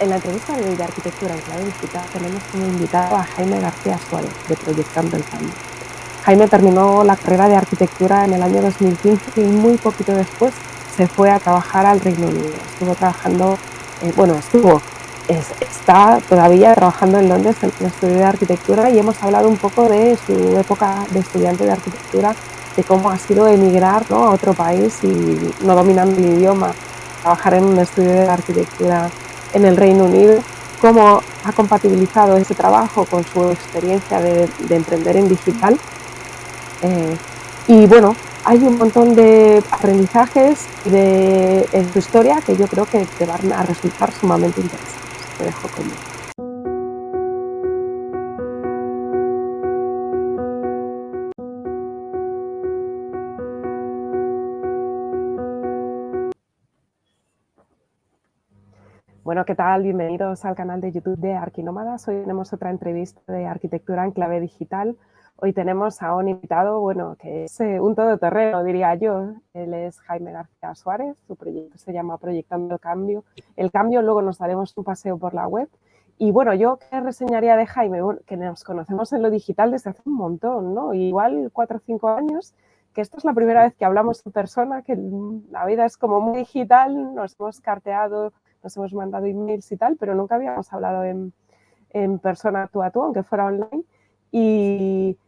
En la entrevista de hoy de Arquitectura en Clave Digital tenemos como invitado a Jaime García Suárez, de Proyectando el Cambio. Jaime terminó la carrera de arquitectura en el año 2015 y muy poquito después se fue a trabajar al Reino Unido. Estuvo trabajando, está todavía trabajando en Londres en un estudio de arquitectura y hemos hablado un poco de su época de estudiante de arquitectura, de cómo ha sido emigrar, ¿no?, a otro país y no dominando el idioma, trabajar en un estudio de arquitectura en el Reino Unido, cómo ha compatibilizado ese trabajo con su experiencia de emprender en digital. Y bueno, hay un montón de aprendizajes en tu historia que yo creo que te van a resultar sumamente interesantes. Te dejo conmigo. Bueno, ¿qué tal? Bienvenidos al canal de YouTube de Arquinómadas. Hoy tenemos otra entrevista de arquitectura en clave digital. Hoy tenemos a un invitado, bueno, que es un todoterreno, diría yo. Él es Jaime García Suárez, su proyecto se llama Proyectando el Cambio. El Cambio, luego nos daremos un paseo por la web. Y bueno, yo qué reseñaría de Jaime, bueno, que nos conocemos en lo digital desde hace un montón, ¿no? Igual 4 o 5 años, que esta es la primera vez que hablamos en persona, que la vida es como muy digital, nos hemos carteado, nos hemos mandado emails y tal, pero nunca habíamos hablado en persona tú a tú, aunque fuera online. Y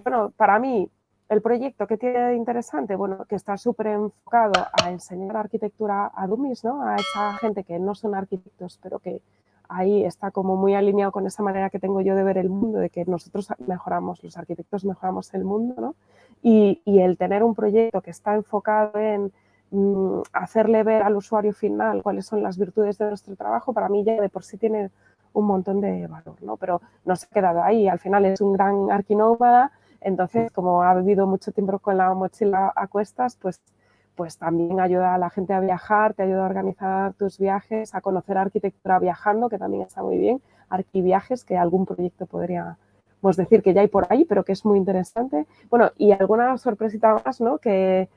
bueno, para mí, el proyecto que tiene de interesante, bueno, que está súper enfocado a enseñar arquitectura a dummies, ¿no? A esa gente que no son arquitectos, pero que ahí está como muy alineado con esa manera que tengo yo de ver el mundo, de que nosotros mejoramos, los arquitectos mejoramos el mundo, ¿no? Y el tener un proyecto que está enfocado en hacerle ver al usuario final cuáles son las virtudes de nuestro trabajo, para mí ya de por sí tiene un montón de valor, ¿no? Pero no se ha quedado ahí, al final es un gran arquinómada, entonces como ha vivido mucho tiempo con la mochila a cuestas, pues también ayuda a la gente a viajar, te ayuda a organizar tus viajes, a conocer arquitectura viajando, que también está muy bien, arquiviajes, que algún proyecto podríamos decir que ya hay por ahí, pero que es muy interesante. Bueno, y alguna sorpresita más, ¿no? Que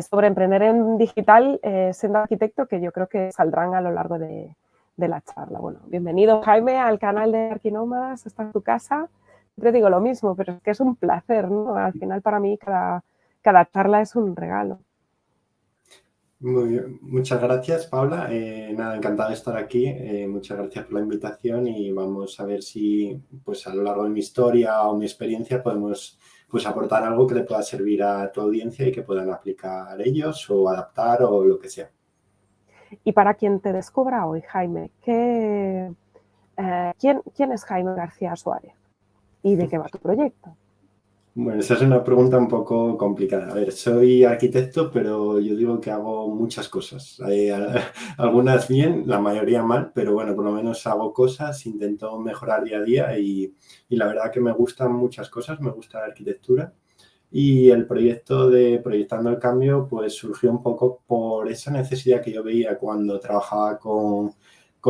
sobre emprender en digital siendo arquitecto, que yo creo que saldrán a lo largo de la charla. Bueno, bienvenido Jaime al canal de Arquinómadas, está en tu casa. Siempre digo lo mismo, pero es que es un placer, ¿no? Al final para mí cada charla es un regalo. Muy bien. Muchas gracias, Paula. Nada, encantado de estar aquí. Muchas gracias por la invitación y vamos a ver si pues, a lo largo de mi historia o mi experiencia podemos pues, aportar algo que le pueda servir a tu audiencia y que puedan aplicar ellos o adaptar o lo que sea. Y para quien te descubra hoy, Jaime, ¿quién es Jaime García Suárez? ¿Y de qué va tu proyecto? Bueno, esa es una pregunta un poco complicada. A ver, soy arquitecto, pero yo digo que hago muchas cosas. Algunas bien, la mayoría mal, pero bueno, por lo menos hago cosas, intento mejorar día a día y la verdad que me gustan muchas cosas, me gusta la arquitectura. Y el proyecto de Proyectando el Cambio pues surgió un poco por esa necesidad que yo veía cuando trabajaba con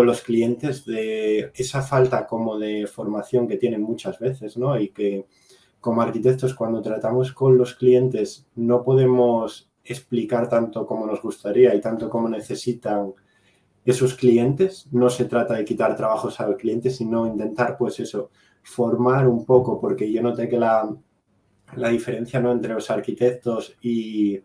los clientes de esa falta como de formación que tienen muchas veces, ¿no? Y que como arquitectos, cuando tratamos con los clientes, no podemos explicar tanto como nos gustaría y tanto como necesitan esos clientes. No se trata de quitar trabajos al cliente, sino intentar, pues eso, formar un poco, porque yo noté que la diferencia, ¿no?, entre los arquitectos y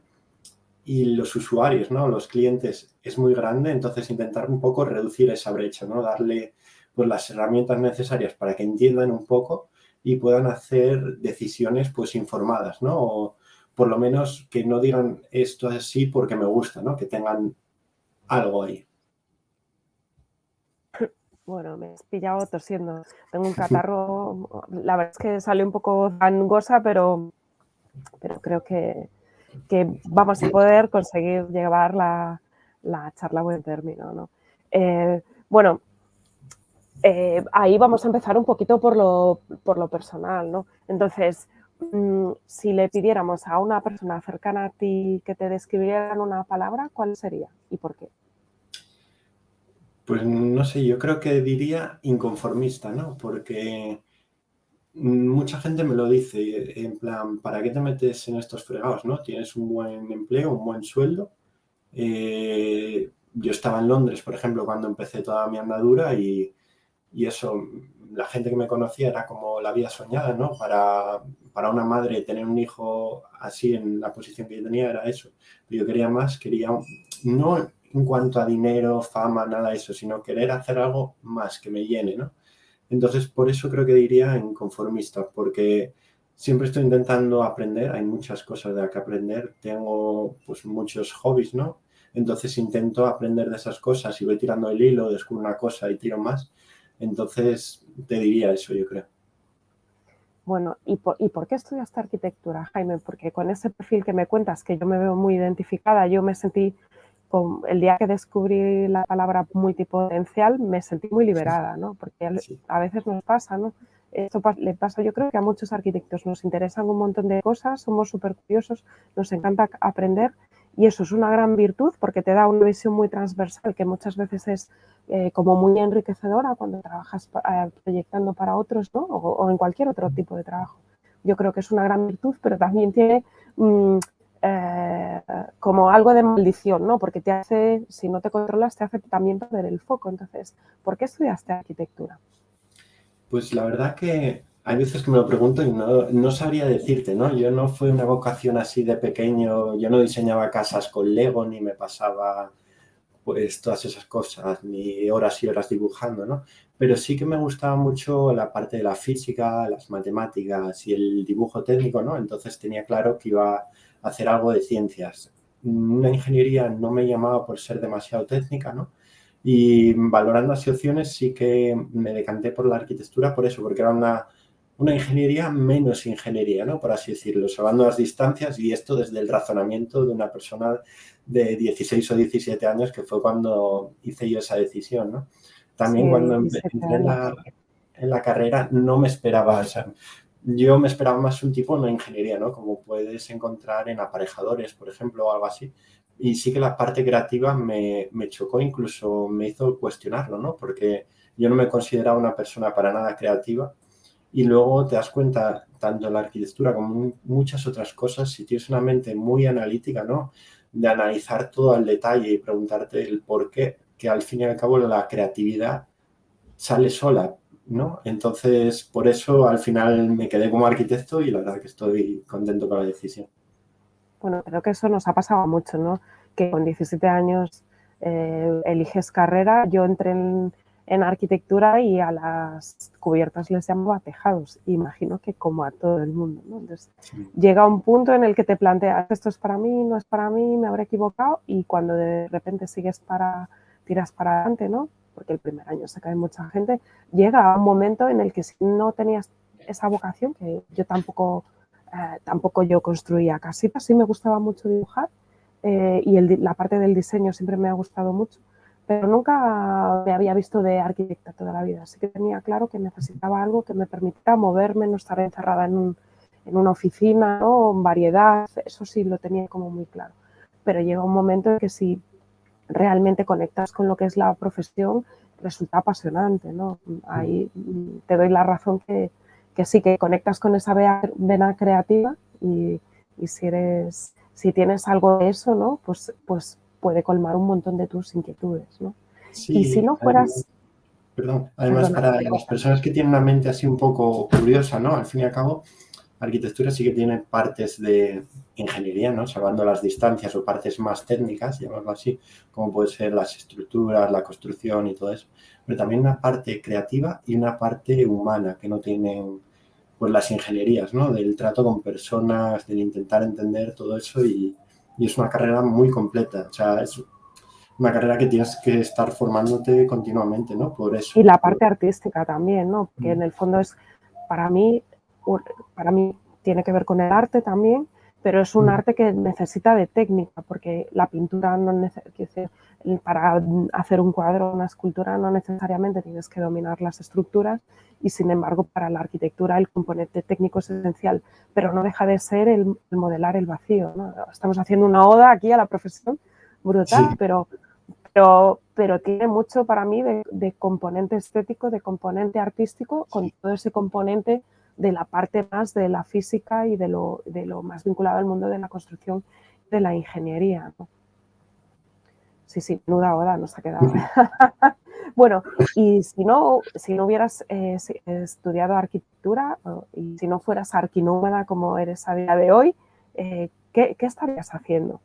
los usuarios, ¿no?, los clientes, es muy grande. Entonces, intentar un poco reducir esa brecha, ¿no?, darle pues, las herramientas necesarias para que entiendan un poco y puedan hacer decisiones pues informadas, ¿no? O por lo menos que no digan esto así porque me gusta, ¿no? Que tengan algo ahí. Bueno, me has pillado tosiendo. Tengo un catarro, la verdad es que sale un poco gangosa, pero creo que vamos a poder conseguir llevar la charla a buen término, ¿no? Bueno, ahí vamos a empezar un poquito por lo personal, ¿no? Entonces, si le pidiéramos a una persona cercana a ti que te describiera en una palabra, ¿cuál sería y por qué? Pues no sé, yo creo que diría inconformista, ¿no? Porque mucha gente me lo dice, en plan, ¿para qué te metes en estos fregados, no? Tienes un buen empleo, un buen sueldo, yo estaba en Londres, por ejemplo, cuando empecé toda mi andadura y eso, la gente que me conocía era como la vida soñada, ¿no? Para una madre tener un hijo así en la posición que yo tenía era eso. Yo quería más, no en cuanto a dinero, fama, nada de eso, sino querer hacer algo más que me llene, ¿no? Entonces, por eso creo que diría inconformista, porque siempre estoy intentando aprender, hay muchas cosas de las que aprender, tengo pues muchos hobbies, ¿no? Entonces intento aprender de esas cosas y voy tirando el hilo, descubro una cosa y tiro más. Entonces, te diría eso, yo creo. Bueno, ¿y por qué estudiaste arquitectura, Jaime? Porque con ese perfil que me cuentas, que yo me veo muy identificada, yo me sentí, el día que descubrí la palabra multipotencial, me sentí muy liberada, ¿no? Porque Sí. a veces nos pasa, ¿no? Esto le pasa, yo creo que a muchos arquitectos nos interesan un montón de cosas, somos súper curiosos, nos encanta aprender y eso es una gran virtud porque te da una visión muy transversal que muchas veces es como muy enriquecedora cuando trabajas proyectando para otros, ¿no? O en cualquier otro tipo de trabajo. Yo creo que es una gran virtud, pero también tiene como algo de maldición, ¿no? Porque te hace, si no te controlas, te hace también perder el foco. Entonces, ¿por qué estudiaste arquitectura? Pues la verdad que hay veces que me lo pregunto y no sabría decirte, ¿no? Yo no fue una vocación así de pequeño, yo no diseñaba casas con Lego ni me pasaba pues todas esas cosas, ni horas y horas dibujando, ¿no? Pero sí que me gustaba mucho la parte de la física, las matemáticas y el dibujo técnico, ¿no? Entonces tenía claro que iba a hacer algo de ciencias. Una ingeniería no me llamaba por ser demasiado técnica, ¿no? Y valorando las opciones sí que me decanté por la arquitectura por eso, porque era una ingeniería menos ingeniería, ¿no? Por así decirlo, salvando las distancias y esto desde el razonamiento de una persona de 16 o 17 años, que fue cuando hice yo esa decisión, ¿no? Sí, También cuando 17 entré años. en la carrera no me esperaba, o sea, yo me esperaba más un tipo de ingeniería, ¿no? Como puedes encontrar en aparejadores, por ejemplo, o algo así. Y sí que la parte creativa me chocó, incluso me hizo cuestionarlo, ¿no? Porque yo no me consideraba una persona para nada creativa y luego te das cuenta, tanto en la arquitectura como en muchas otras cosas, si tienes una mente muy analítica, ¿no? De analizar todo al detalle y preguntarte el por qué, que al fin y al cabo la creatividad sale sola, ¿no? Entonces, por eso al final me quedé como arquitecto y la verdad que estoy contento con la decisión. Bueno, creo que eso nos ha pasado mucho, ¿no? Que con 17 años eliges carrera. Yo entré en arquitectura y a las cubiertas les llamaba tejados. Imagino que como a todo el mundo, ¿no? Entonces, Sí. llega un punto en el que te planteas, esto es para mí, no es para mí, me habré equivocado, y cuando de repente tiras para adelante, ¿no? Porque el primer año se cae mucha gente, llega un momento en el que si no tenías esa vocación, que yo tampoco yo construía casitas, sí me gustaba mucho dibujar y la parte del diseño siempre me ha gustado mucho, pero nunca me había visto de arquitecta toda la vida, así que tenía claro que necesitaba algo que me permitiera moverme, no estar encerrada en una oficina, ¿no? En variedad, eso sí lo tenía como muy claro. Pero llega un momento en que si realmente conectas con lo que es la profesión, resulta apasionante, ¿no? Ahí te doy la razón que sí, que conectas con esa vena creativa y si tienes algo de eso, ¿no? Pues puede colmar un montón de tus inquietudes, ¿no? Y si Sí, no fueras, perdón, además perdona, para las personas que tienen una mente así un poco curiosa, ¿no? Al fin y al cabo, arquitectura sí que tiene partes de ingeniería, ¿no? Salvando las distancias o partes más técnicas, llamarlo así, como puede ser las estructuras, la construcción y todo eso. Pero también una parte creativa y una parte humana que no tienen pues las ingenierías, ¿no? Del trato con personas, del intentar entender todo eso y es una carrera muy completa. O sea, es una carrera que tienes que estar formándote continuamente, ¿no? Por y eso. la parte artística también, ¿no? Que en el fondo es, para mí, para mí tiene que ver con el arte también, pero es un arte que necesita de técnica, porque la pintura no necesita, para hacer un cuadro o una escultura no necesariamente tienes que dominar las estructuras y sin embargo para la arquitectura el componente técnico es esencial, pero no deja de ser el modelar el vacío, ¿no? Estamos haciendo una oda aquí a la profesión brutal, Sí, pero tiene mucho para mí de componente estético, de componente artístico, con todo ese componente de la parte más de la física y de lo más vinculado al mundo de la construcción, de la ingeniería, ¿no? Sí, menuda oda nos ha quedado. Bueno, y si no hubieras estudiado arquitectura y si no fueras arquinómada como eres a día de hoy, ¿qué estarías haciendo?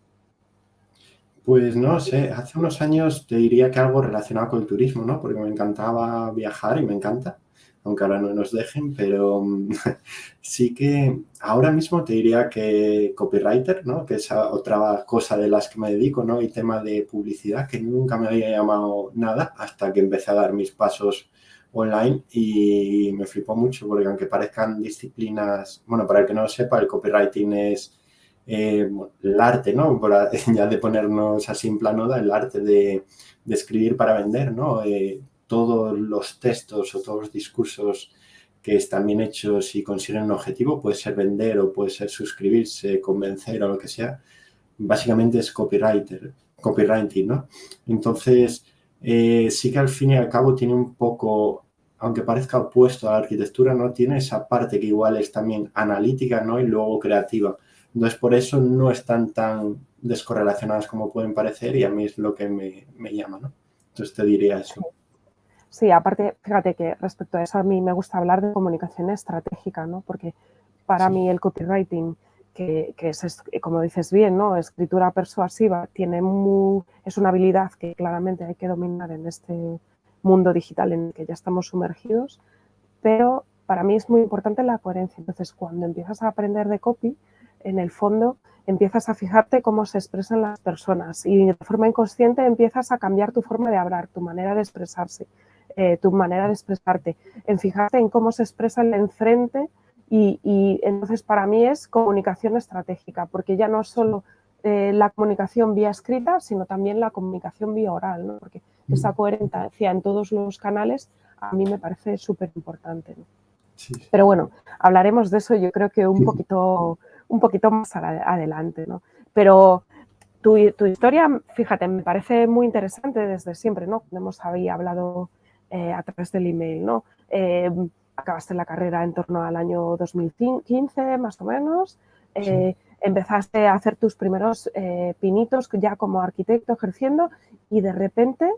Pues no sé, hace unos años te diría que algo relacionado con el turismo, ¿no? Porque me encantaba viajar y me encanta, aunque ahora no nos dejen, pero sí que ahora mismo te diría que copywriter, ¿no? Que es otra cosa de las que me dedico, ¿no? Y tema de publicidad, que nunca me había llamado nada hasta que empecé a dar mis pasos online y me flipó mucho porque aunque parezcan disciplinas, bueno, para el que no lo sepa, el copywriting es el arte, ¿no? Ya de ponernos así en plano, el arte de escribir para vender, ¿no? Todos los textos o todos los discursos que están bien hechos y consiguen un objetivo, puede ser vender o puede ser suscribirse, convencer o lo que sea, básicamente es copywriting, ¿no? Entonces, sí que al fin y al cabo tiene un poco, aunque parezca opuesto a la arquitectura, ¿no? Tiene esa parte que igual es también analítica, ¿no? Y luego creativa. Entonces, por eso no están tan descorrelacionadas como pueden parecer y a mí es lo que me llama, ¿no? Entonces te diría eso. Sí, aparte, fíjate que respecto a eso, a mí me gusta hablar de comunicación estratégica, ¿no? Porque para Sí. mí el copywriting, que es, como dices bien, ¿no? Escritura persuasiva, es una habilidad que claramente hay que dominar en este mundo digital en el que ya estamos sumergidos, pero para mí es muy importante la coherencia. Entonces, cuando empiezas a aprender de copy, en el fondo empiezas a fijarte cómo se expresan las personas y de forma inconsciente empiezas a cambiar tu forma de hablar, tu manera de expresarse, tu manera de expresarte, en fijarte en cómo se expresa el enfrente y entonces para mí es comunicación estratégica, porque ya no es solo la comunicación vía escrita, sino también la comunicación vía oral, ¿no? Porque esa coherencia en todos los canales a mí me parece súper importante, ¿no? Sí, Pero bueno, hablaremos de eso yo creo que un poquito más adelante, ¿no? Pero tu historia, fíjate, me parece muy interesante desde siempre, ¿no? Hemos hablado a través del email, ¿no? Acabaste la carrera en torno al año 2015, más o menos. sí. Empezaste a hacer tus primeros pinitos ya como arquitecto ejerciendo y de repente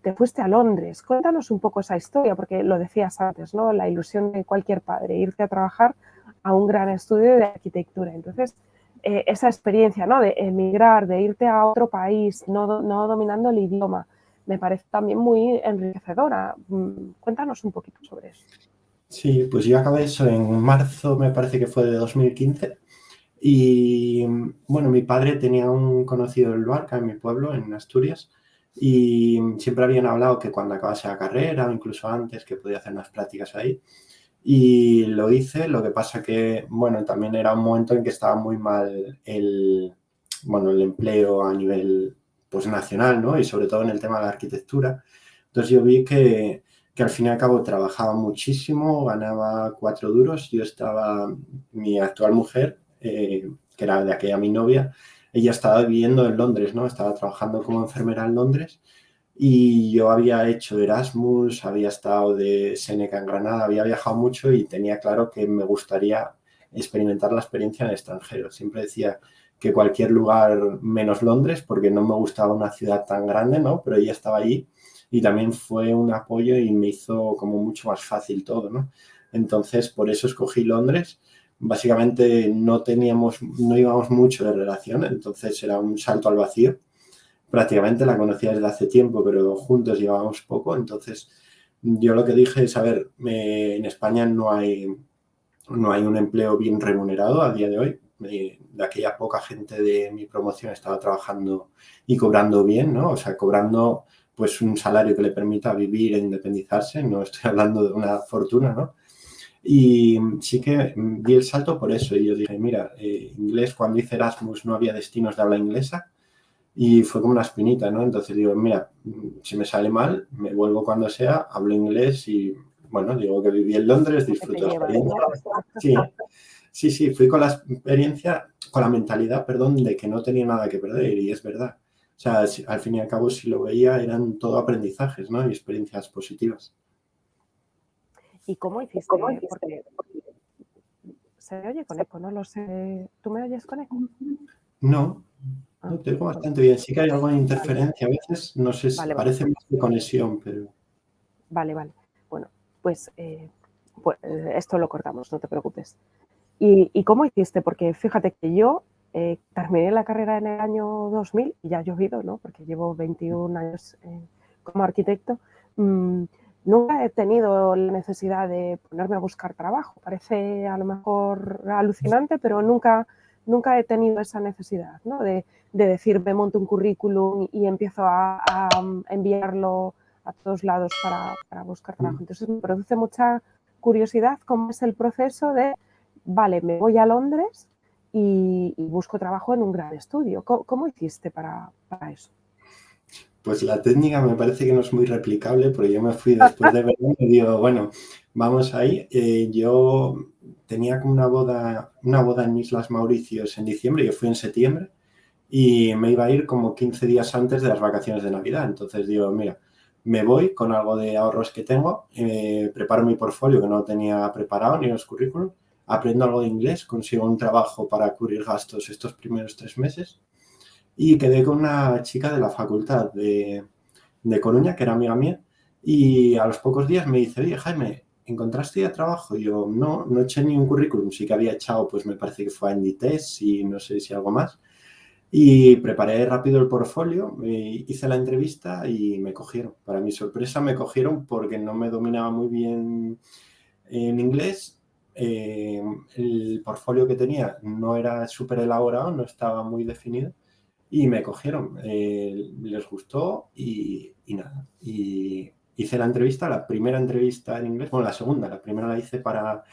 te fuiste a Londres. Cuéntanos un poco esa historia, porque lo decías antes, ¿no? La ilusión de cualquier padre, irte a trabajar a un gran estudio de arquitectura. Entonces, esa experiencia, ¿no? De emigrar, de irte a otro país, no dominando el idioma, me parece también muy enriquecedora. Cuéntanos un poquito sobre eso. Sí, pues yo acabé eso en marzo, me parece que fue de 2015. Y bueno, mi padre tenía un conocido en Luarca, en mi pueblo, en Asturias, y siempre habían hablado que cuando acabase la carrera o incluso antes que podía hacer unas prácticas ahí. Y lo hice, lo que pasa que, bueno, también era un momento en que estaba muy mal bueno, el empleo a nivel pues, nacional, ¿no? Y sobre todo en el tema de la arquitectura. Entonces yo vi que al fin y al cabo trabajaba muchísimo, ganaba 4 duros. Yo estaba, mi actual mujer, que era de aquella mi novia, ella estaba viviendo en Londres, ¿no? Estaba trabajando como enfermera en Londres y yo había hecho Erasmus, había estado de Seneca en Granada, había viajado mucho y tenía claro que me gustaría experimentar la experiencia en el extranjero. Siempre decía que cualquier lugar menos Londres, porque no me gustaba una ciudad tan grande, ¿no? Pero ella estaba allí y también fue un apoyo y me hizo como mucho más fácil todo, ¿no? Entonces, por eso escogí Londres. Básicamente no íbamos mucho de relación, entonces era un salto al vacío. Prácticamente la conocía desde hace tiempo, pero juntos llevábamos poco. Entonces, yo lo que dije es, a ver, en España no hay un empleo bien remunerado a día de hoy. De aquella poca gente de mi promoción estaba trabajando y cobrando bien, ¿no? O sea, cobrando pues un salario que le permita vivir e independizarse. No estoy hablando de una fortuna, ¿no? Y sí que di el salto por eso. Y yo dije, mira, inglés, cuando hice Erasmus no había destinos de habla inglesa. Y fue como una espinita, ¿no? Entonces digo, mira, si me sale mal, me vuelvo cuando sea, hablo inglés y, bueno, digo que viví en Londres, ¿A qué te disfruto la llevas, experiencia. no? Sí, fui con la experiencia, con la mentalidad, perdón, de que no tenía nada que perder y es verdad. O sea, al fin y al cabo, si lo veía, eran todo aprendizajes, ¿no? Y experiencias positivas. ¿Y cómo hiciste? Porque se oye con eco, no lo sé. ¿Tú me oyes con eco? No, Ah, No, te oigo bueno, bastante bien. Sí que hay algo de vale, interferencia a veces, no sé, vale, vale, parece más de conexión, pero vale, vale. Bueno, pues, esto lo cortamos, no te preocupes. ¿Y cómo hiciste? Porque fíjate que yo terminé la carrera en el año 2000 y ya ha llovido, ¿no? Porque llevo 21 años como arquitecto. Mm, nunca he tenido la necesidad de ponerme a buscar trabajo. Parece a lo mejor alucinante, pero nunca he tenido esa necesidad, ¿no? De decir, me monto un currículum y empiezo a enviarlo a todos lados para buscar trabajo. Entonces me produce mucha curiosidad cómo es el proceso de vale, me voy a Londres y busco trabajo en un gran estudio. ¿Cómo hiciste para eso? pues la técnica me parece que no es muy replicable, porque yo me fui después de verano y digo, bueno, vamos ahí. Yo tenía como una boda en Islas Mauricios en diciembre, yo fui en septiembre, y me iba a ir como 15 días antes de las vacaciones de Navidad. Entonces digo, mira, me voy con algo de ahorros que tengo, preparo mi portfolio que no tenía preparado ni los currículum, aprendo algo de inglés, consigo un trabajo para cubrir gastos estos primeros 3 meses y quedé con una chica de la facultad de Coruña, que era amiga mía, y a los pocos días me dice, oye, Jaime, ¿encontraste ya trabajo? Y yo, no eché ni un currículum, sí que había echado, pues me parece que fue a Inditex y no sé si algo más. Y preparé rápido el portfolio, hice la entrevista y me cogieron. Para mi sorpresa me cogieron porque no me dominaba muy bien en inglés. El portfolio que tenía no era súper elaborado, no estaba muy definido y me cogieron. Les gustó y nada. Y hice la entrevista, la primera entrevista en inglés, bueno, la segunda, la primera la hice para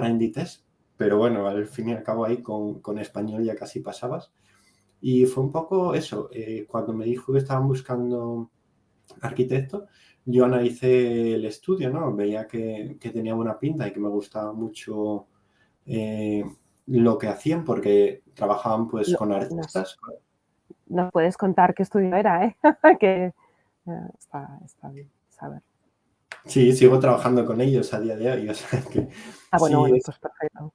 Inditex, pero bueno, al fin y al cabo ahí con español ya casi pasabas. Y fue un poco eso, cuando me dijo que estaban buscando arquitecto, yo analicé el estudio, ¿no? Veía que tenía buena pinta y que me gustaba mucho eh, lo que hacían porque trabajaban pues Lo- con nos, artistas. nos puedes contar qué estudio era, ¿eh? que está bien saber. Sí, sigo trabajando con ellos a día de hoy, o sea que Ah, bueno, sí, bueno, pues perfecto.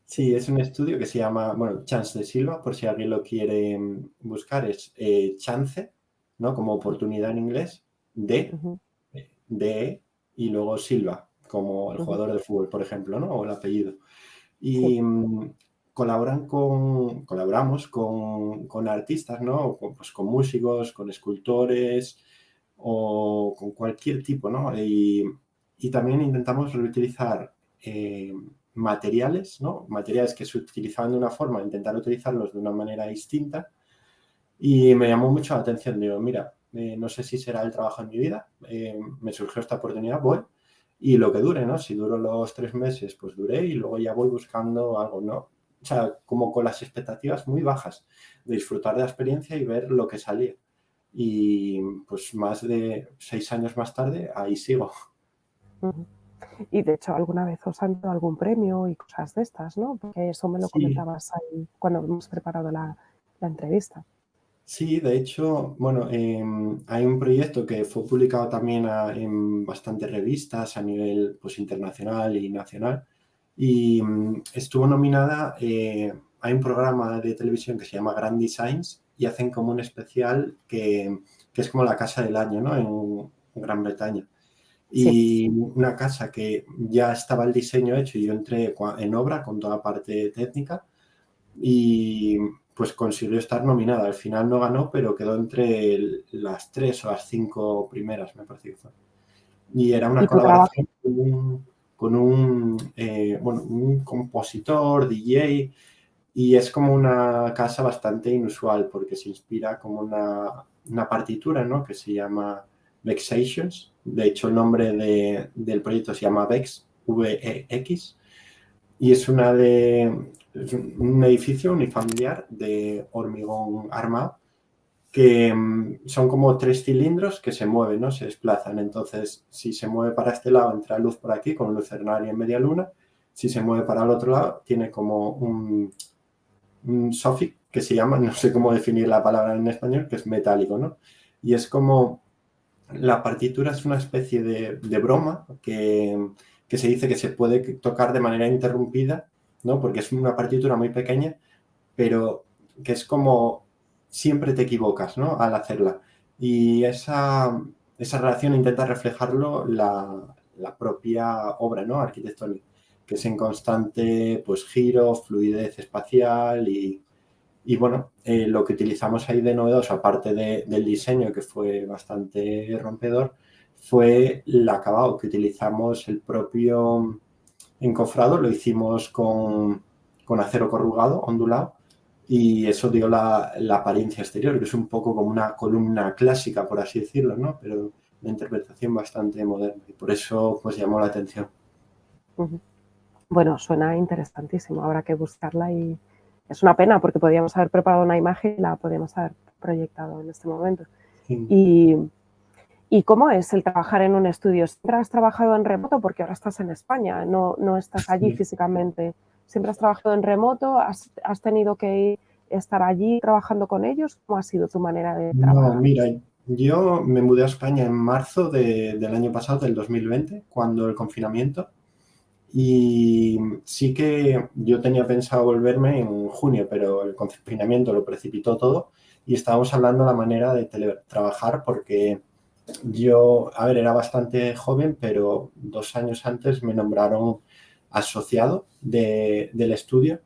Sí, sí, sí. es un estudio que se llama, bueno, Chance de Silva, por si alguien lo quiere buscar, es Chance, ¿no? Como oportunidad en inglés, de Ujú, de y luego Silva, como el ujú. jugador de fútbol, por ejemplo, ¿no? O el apellido. Sí, Y colaboramos con artistas, ¿no? Pues con músicos, con escultores o con cualquier tipo, ¿no? Y también intentamos reutilizar materiales, ¿no? Materiales que se utilizaban de una forma, intentar utilizarlos de una manera distinta y me llamó mucho la atención. Digo, mira, no sé si será el trabajo en mi vida, me surgió esta oportunidad, voy, y lo que dure, ¿no? Si duro los 3 meses, pues duré y luego ya voy buscando algo, ¿no? O sea, como con las expectativas muy bajas, de disfrutar de la experiencia y ver lo que salía. Y pues más de 6 años más tarde, ahí sigo. ujú. Y de hecho, alguna vez os han dado algún premio y cosas de estas, ¿no? Porque eso me lo Sí, comentabas ahí cuando hemos preparado la entrevista. sí, de hecho, bueno, hay un proyecto que fue publicado también en bastantes revistas a nivel pues, internacional y nacional y estuvo nominada, hay un programa de televisión que se llama Grand Designs y hacen como un especial que es como la casa del año, ¿no? En Gran Bretaña. Sí, Y una casa que ya estaba el diseño hecho y yo entré en obra con toda la parte técnica y pues consiguió estar nominada. Al final no ganó, pero quedó entre las 3 o las 5 primeras, me parece que fue. Y era una y tu trabajo. colaboración bueno, un compositor, DJ, y es como una casa bastante inusual porque se inspira como una partitura, ¿no? Que se llama Vexations. De hecho, el nombre del proyecto se llama Vex, V-E-X, y es es un edificio unifamiliar de hormigón armado que son como 3 cilindros que se mueven, ¿no? Se desplazan. Entonces, si se mueve para este lado, entra luz por aquí con lucernaria en media luna. Si se mueve para el otro lado, tiene como un soffit que se llama, no sé cómo definir la palabra en español, que es metálico, ¿no? Y es como la partitura es una especie de broma que se dice que se puede tocar de manera interrumpida, ¿no? Porque es una partitura muy pequeña, pero que es como siempre te equivocas, ¿no? Al hacerla. Y esa relación intenta reflejarlo la propia obra, ¿no? Arquitectónica, que es en constante, pues, giro, fluidez espacial y bueno, lo que utilizamos ahí de novedoso, aparte del diseño, que fue bastante rompedor, fue el acabado, que utilizamos el propio encofrado, lo hicimos con acero corrugado, ondulado, y eso dio la apariencia exterior, que es un poco como una columna clásica, por así decirlo, ¿no? Pero de interpretación bastante moderna, y por eso pues llamó la atención. Ujú. Bueno, suena interesantísimo, habrá que buscarla y es una pena porque podíamos haber preparado una imagen y la podíamos haber proyectado en este momento. Sí. Y, ¿Y cómo es el trabajar en un estudio? ¿Siempre has trabajado en remoto? Porque ahora estás en España, no estás allí Sí. físicamente. ¿Siempre has trabajado en remoto? ¿Has tenido que estar allí trabajando con ellos? ¿Cómo ha sido tu manera de No, trabajar? mira, yo me mudé a España en marzo del año pasado, del 2020, cuando el confinamiento. Y sí que yo tenía pensado volverme en junio, pero el confinamiento lo precipitó todo y estábamos hablando de la manera de teletrabajar porque yo, a ver, era bastante joven, pero 2 años antes me nombraron asociado del estudio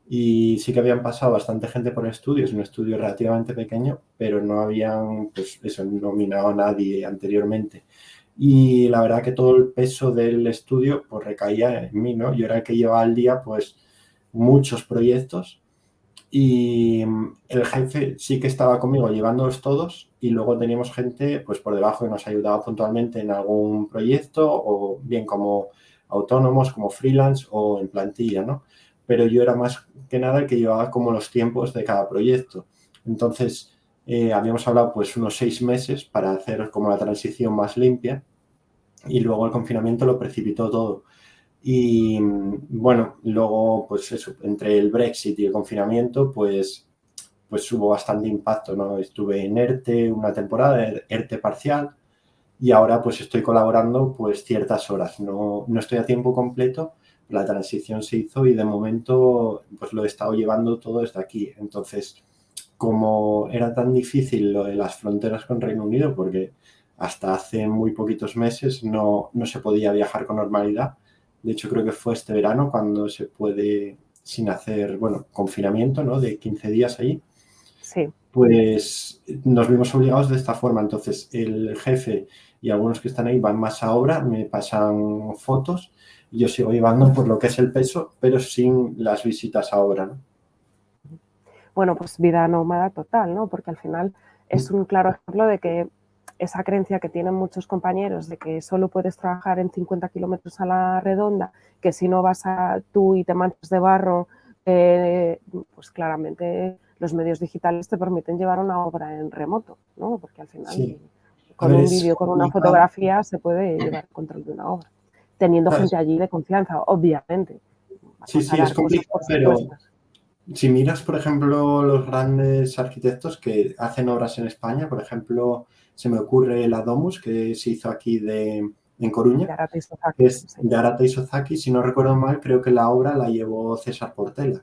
y sí que habían pasado bastante gente por el estudio, es un estudio relativamente pequeño, pero no habían, pues eso, nominado a nadie anteriormente. Y la verdad que todo el peso del estudio pues recaía en mí, ¿no? Yo era el que llevaba al día pues muchos proyectos y el jefe sí que estaba conmigo llevándolos todos y luego teníamos gente pues por debajo que nos ayudaba puntualmente en algún proyecto o bien como autónomos, como freelance o en plantilla, ¿no? Pero yo era más que nada el que llevaba como los tiempos de cada proyecto. Entonces, habíamos hablado pues unos 6 meses para hacer como la transición más limpia y luego el confinamiento lo precipitó todo. Y bueno, luego, pues eso, entre el Brexit y el confinamiento, pues hubo bastante impacto, ¿no? Estuve en ERTE una temporada, ERTE parcial, y ahora pues estoy colaborando pues ciertas horas. No estoy a tiempo completo, la transición se hizo y de momento pues lo he estado llevando todo desde aquí. Entonces, como era tan difícil lo de las fronteras con Reino Unido, porque hasta hace muy poquitos meses no se podía viajar con normalidad. De hecho, creo que fue este verano cuando se puede, sin hacer, bueno, confinamiento, ¿no? De 15 días allí. Sí. Pues nos vimos obligados de esta forma. Entonces, el jefe y algunos que están ahí van más a obra, me pasan fotos y yo sigo llevando por lo que es el peso, pero sin las visitas a obra, ¿no? Bueno, pues vida nómada total, ¿no? Porque al final es un claro ejemplo de que esa creencia que tienen muchos compañeros de que solo puedes trabajar en 50 kilómetros a la redonda, que si no vas a tú y te manchas de barro, pues claramente los medios digitales te permiten llevar una obra en remoto, ¿no? Porque al final Sí. A con ver, un es vídeo, con una complicado. fotografía se puede llevar el control de una obra, teniendo ¿Sabes? gente allí de confianza, obviamente. Sí, Vamos a sí, es dar cosas complicado, por pero supuestas. si miras, por ejemplo, los grandes arquitectos que hacen obras en España, por ejemplo, se me ocurre la Domus, que se hizo aquí en De Coruña, Arata y que Sozaki, es sí. de Arata Isozaki, si no recuerdo mal, creo que la obra la llevó César Portela.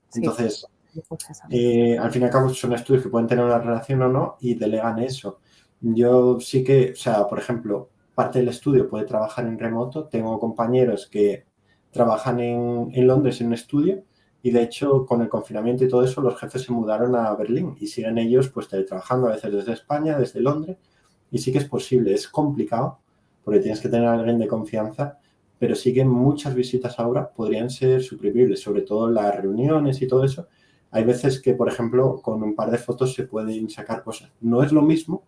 Sí, Entonces, pues César. al fin y al cabo son estudios que pueden tener una relación o no y delegan eso. Yo sí que, o sea, por ejemplo, parte del estudio puede trabajar en remoto. Tengo compañeros que trabajan en Londres en un estudio y de hecho con el confinamiento y todo eso los jefes se mudaron a Berlín y siguen ellos pues teletrabajando a veces desde España, desde Londres y sí que es posible. Es complicado porque tienes que tener a alguien de confianza, pero sí que muchas visitas ahora podrían ser suprimibles, sobre todo las reuniones y todo eso. Hay veces que, por ejemplo, con un par de fotos se pueden sacar cosas. No es lo mismo,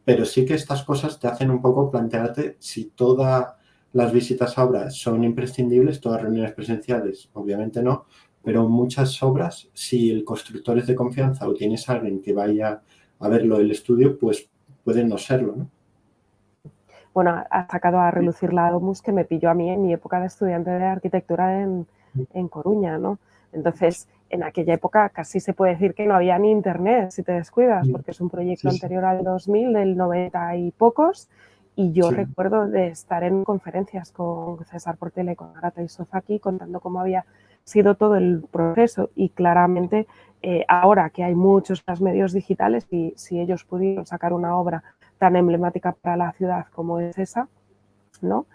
pero sí que estas cosas te hacen un poco plantearte si todas las visitas a obras son imprescindibles, todas reuniones presenciales, obviamente no, pero muchas obras, si el constructor es de confianza o tienes a alguien que vaya a verlo el estudio, pues pueden no serlo, ¿no? Bueno, ha sacado a relucir la Domus que me pilló a mí en mi época de estudiante de arquitectura en Coruña, ¿no? Entonces, en aquella época casi se puede decir que no había ni internet, si te descuidas, porque es un proyecto Sí, sí, anterior al 2000, del 90 y pocos, y yo sí. recuerdo de estar en conferencias con César Portela y con Arata Isozaki contando cómo había sido todo el proceso y claramente ahora que hay muchos más medios digitales y si ellos pudieron sacar una obra tan emblemática para la ciudad como es esa, ¿no?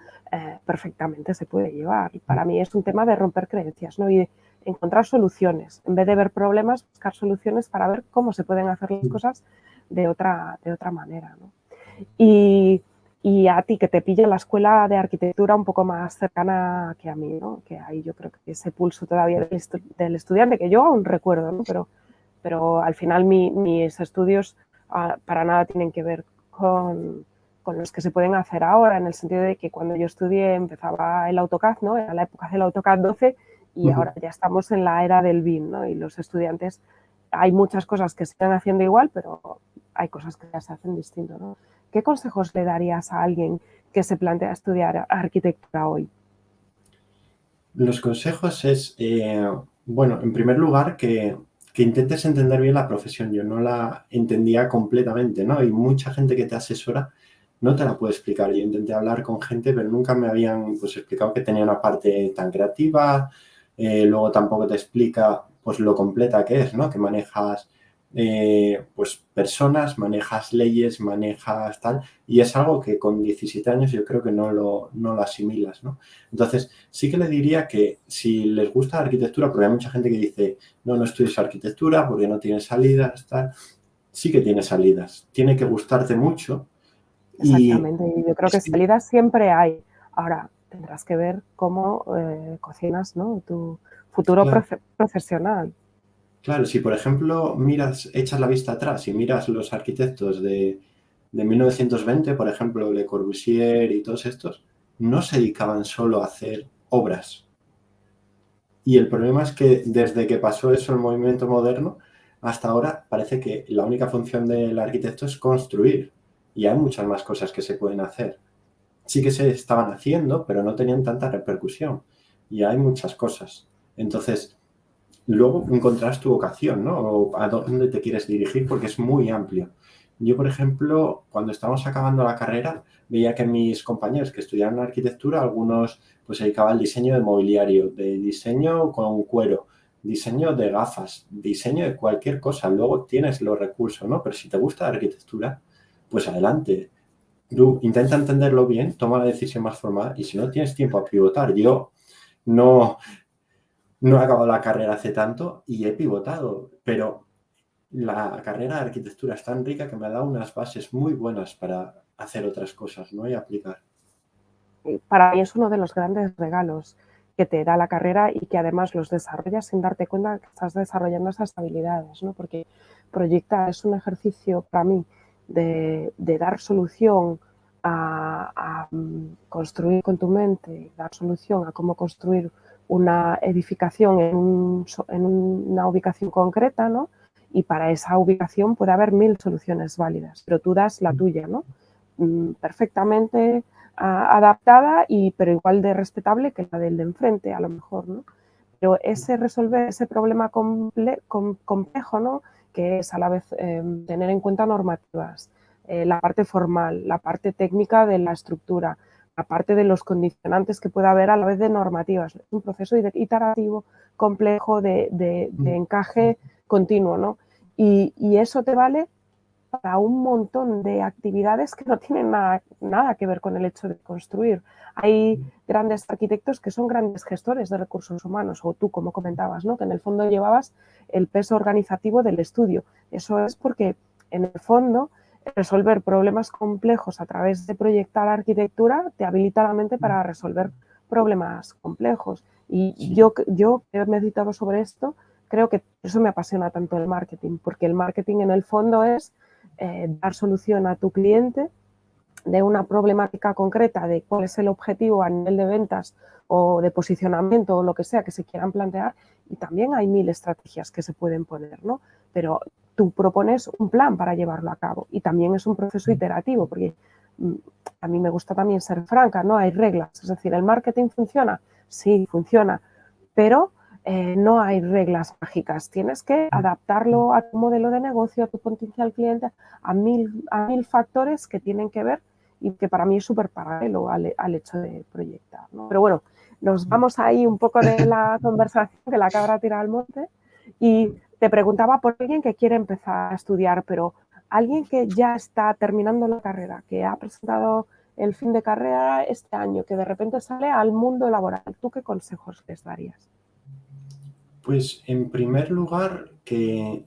Perfectamente se puede llevar. Para mí es un tema de romper creencias, ¿no? Y de encontrar soluciones. En vez de ver problemas, buscar soluciones para ver cómo se pueden hacer las cosas de otra manera, ¿no? Y a ti, que te pilla la escuela de arquitectura un poco más cercana que a mí, ¿no? Que ahí yo creo que ese pulso todavía del estudiante, que yo aún recuerdo, ¿no? Pero al final mis estudios para nada tienen que ver con los que se pueden hacer ahora, en el sentido de que cuando yo estudié empezaba el AutoCAD, ¿no? Era la época del AutoCAD 12 y ahora ya estamos en la era del BIM, ¿no? Y los estudiantes, hay muchas cosas que se están haciendo igual, pero hay cosas que ya se hacen distinto, ¿no? ¿Qué consejos le darías a alguien que se plantea estudiar arquitectura hoy? Los consejos es, bueno, en primer lugar, que intentes entender bien la profesión. Yo no la entendía completamente, ¿no? Y mucha gente que te asesora no te la puede explicar. Yo intenté hablar con gente, pero nunca me habían pues, explicado que tenía una parte tan creativa. Luego tampoco te explica pues, lo completa que es, ¿no? Que manejas pues, personas, manejas leyes, manejas tal. Y es algo que con 17 años yo creo que no lo asimilas, ¿no? Entonces, sí que le diría que si les gusta la arquitectura, porque hay mucha gente que dice, no estudies arquitectura porque no tiene salidas, tal. Sí que tiene salidas, tiene que gustarte mucho y Exactamente, y yo creo que sí, salidas siempre hay. Ahora tendrás que ver cómo cocinas, ¿no? Tu futuro claro, profesional. claro, si por ejemplo echas la vista atrás y miras los arquitectos de 1920, por ejemplo, Le Corbusier y todos estos, no se dedicaban solo a hacer obras. Y el problema es que desde que pasó eso el movimiento moderno, hasta ahora parece que la única función del arquitecto es construir. Y hay muchas más cosas que se pueden hacer. Sí que se estaban haciendo, pero no tenían tanta repercusión. Y hay muchas cosas. Entonces, luego encontrarás tu vocación, ¿no? O a dónde te quieres dirigir, porque es muy amplio. Yo, por ejemplo, cuando estábamos acabando la carrera, veía que mis compañeros que estudiaron arquitectura, algunos pues se dedicaban al diseño de mobiliario, de diseño con cuero, diseño de gafas, diseño de cualquier cosa. Luego tienes los recursos, ¿no? Pero si te gusta la arquitectura, pues adelante. Tú intenta entenderlo bien, toma la decisión más formada y si no tienes tiempo a pivotar, yo no, no he acabado la carrera hace tanto y he pivotado, pero la carrera de arquitectura es tan rica que me ha dado unas bases muy buenas para hacer otras cosas, ¿no? Y aplicar. Para mí es uno de los grandes regalos que te da la carrera y que además los desarrollas sin darte cuenta que estás desarrollando esas habilidades, ¿no? Porque proyectar es un ejercicio para mí de dar solución a construir con tu mente, dar solución a cómo construir una edificación en una ubicación concreta, ¿no? Y para esa ubicación puede haber 1000 soluciones válidas, pero tú das la tuya, ¿no? Perfectamente adaptada, pero igual de respetable que la del de enfrente, a lo mejor, ¿no? Pero resolver ese problema complejo, ¿no? Que es a la vez tener en cuenta normativas, la parte formal, la parte técnica de la estructura, la parte de los condicionantes que pueda haber a la vez de normativas. Es un proceso iterativo, complejo, de encaje continuo, ¿no? Y eso te vale para un montón de actividades que no tienen nada que ver con el hecho de construir. Hay grandes arquitectos que son grandes gestores de recursos humanos, o tú, como comentabas, ¿no? Que en el fondo llevabas el peso organizativo del estudio. Eso es porque, en el fondo, resolver problemas complejos a través de proyectar arquitectura te habilita la mente para resolver problemas complejos. Y Sí, yo he meditado sobre esto, creo que eso me apasiona tanto el marketing, porque el marketing en el fondo es dar solución a tu cliente de una problemática concreta de cuál es el objetivo a nivel de ventas o de posicionamiento o lo que sea que se quieran plantear, y también hay 1000 estrategias que se pueden poner, ¿no? Pero tú propones un plan para llevarlo a cabo y también es un proceso iterativo porque a mí me gusta también ser franca, no hay reglas, es decir, ¿el marketing funciona? Sí, funciona, pero no hay reglas mágicas. Tienes que adaptarlo a tu modelo de negocio, a tu potencial cliente, a mil factores que tienen que ver y que para mí es súper paralelo al hecho de proyectar, ¿no? Pero bueno, nos vamos ahí un poco de la conversación, que la cabra tira al monte, y te preguntaba por alguien que quiere empezar a estudiar, pero alguien que ya está terminando la carrera, que ha presentado el fin de carrera este año, que de repente sale al mundo laboral, ¿tú qué consejos les darías? Pues en primer lugar, que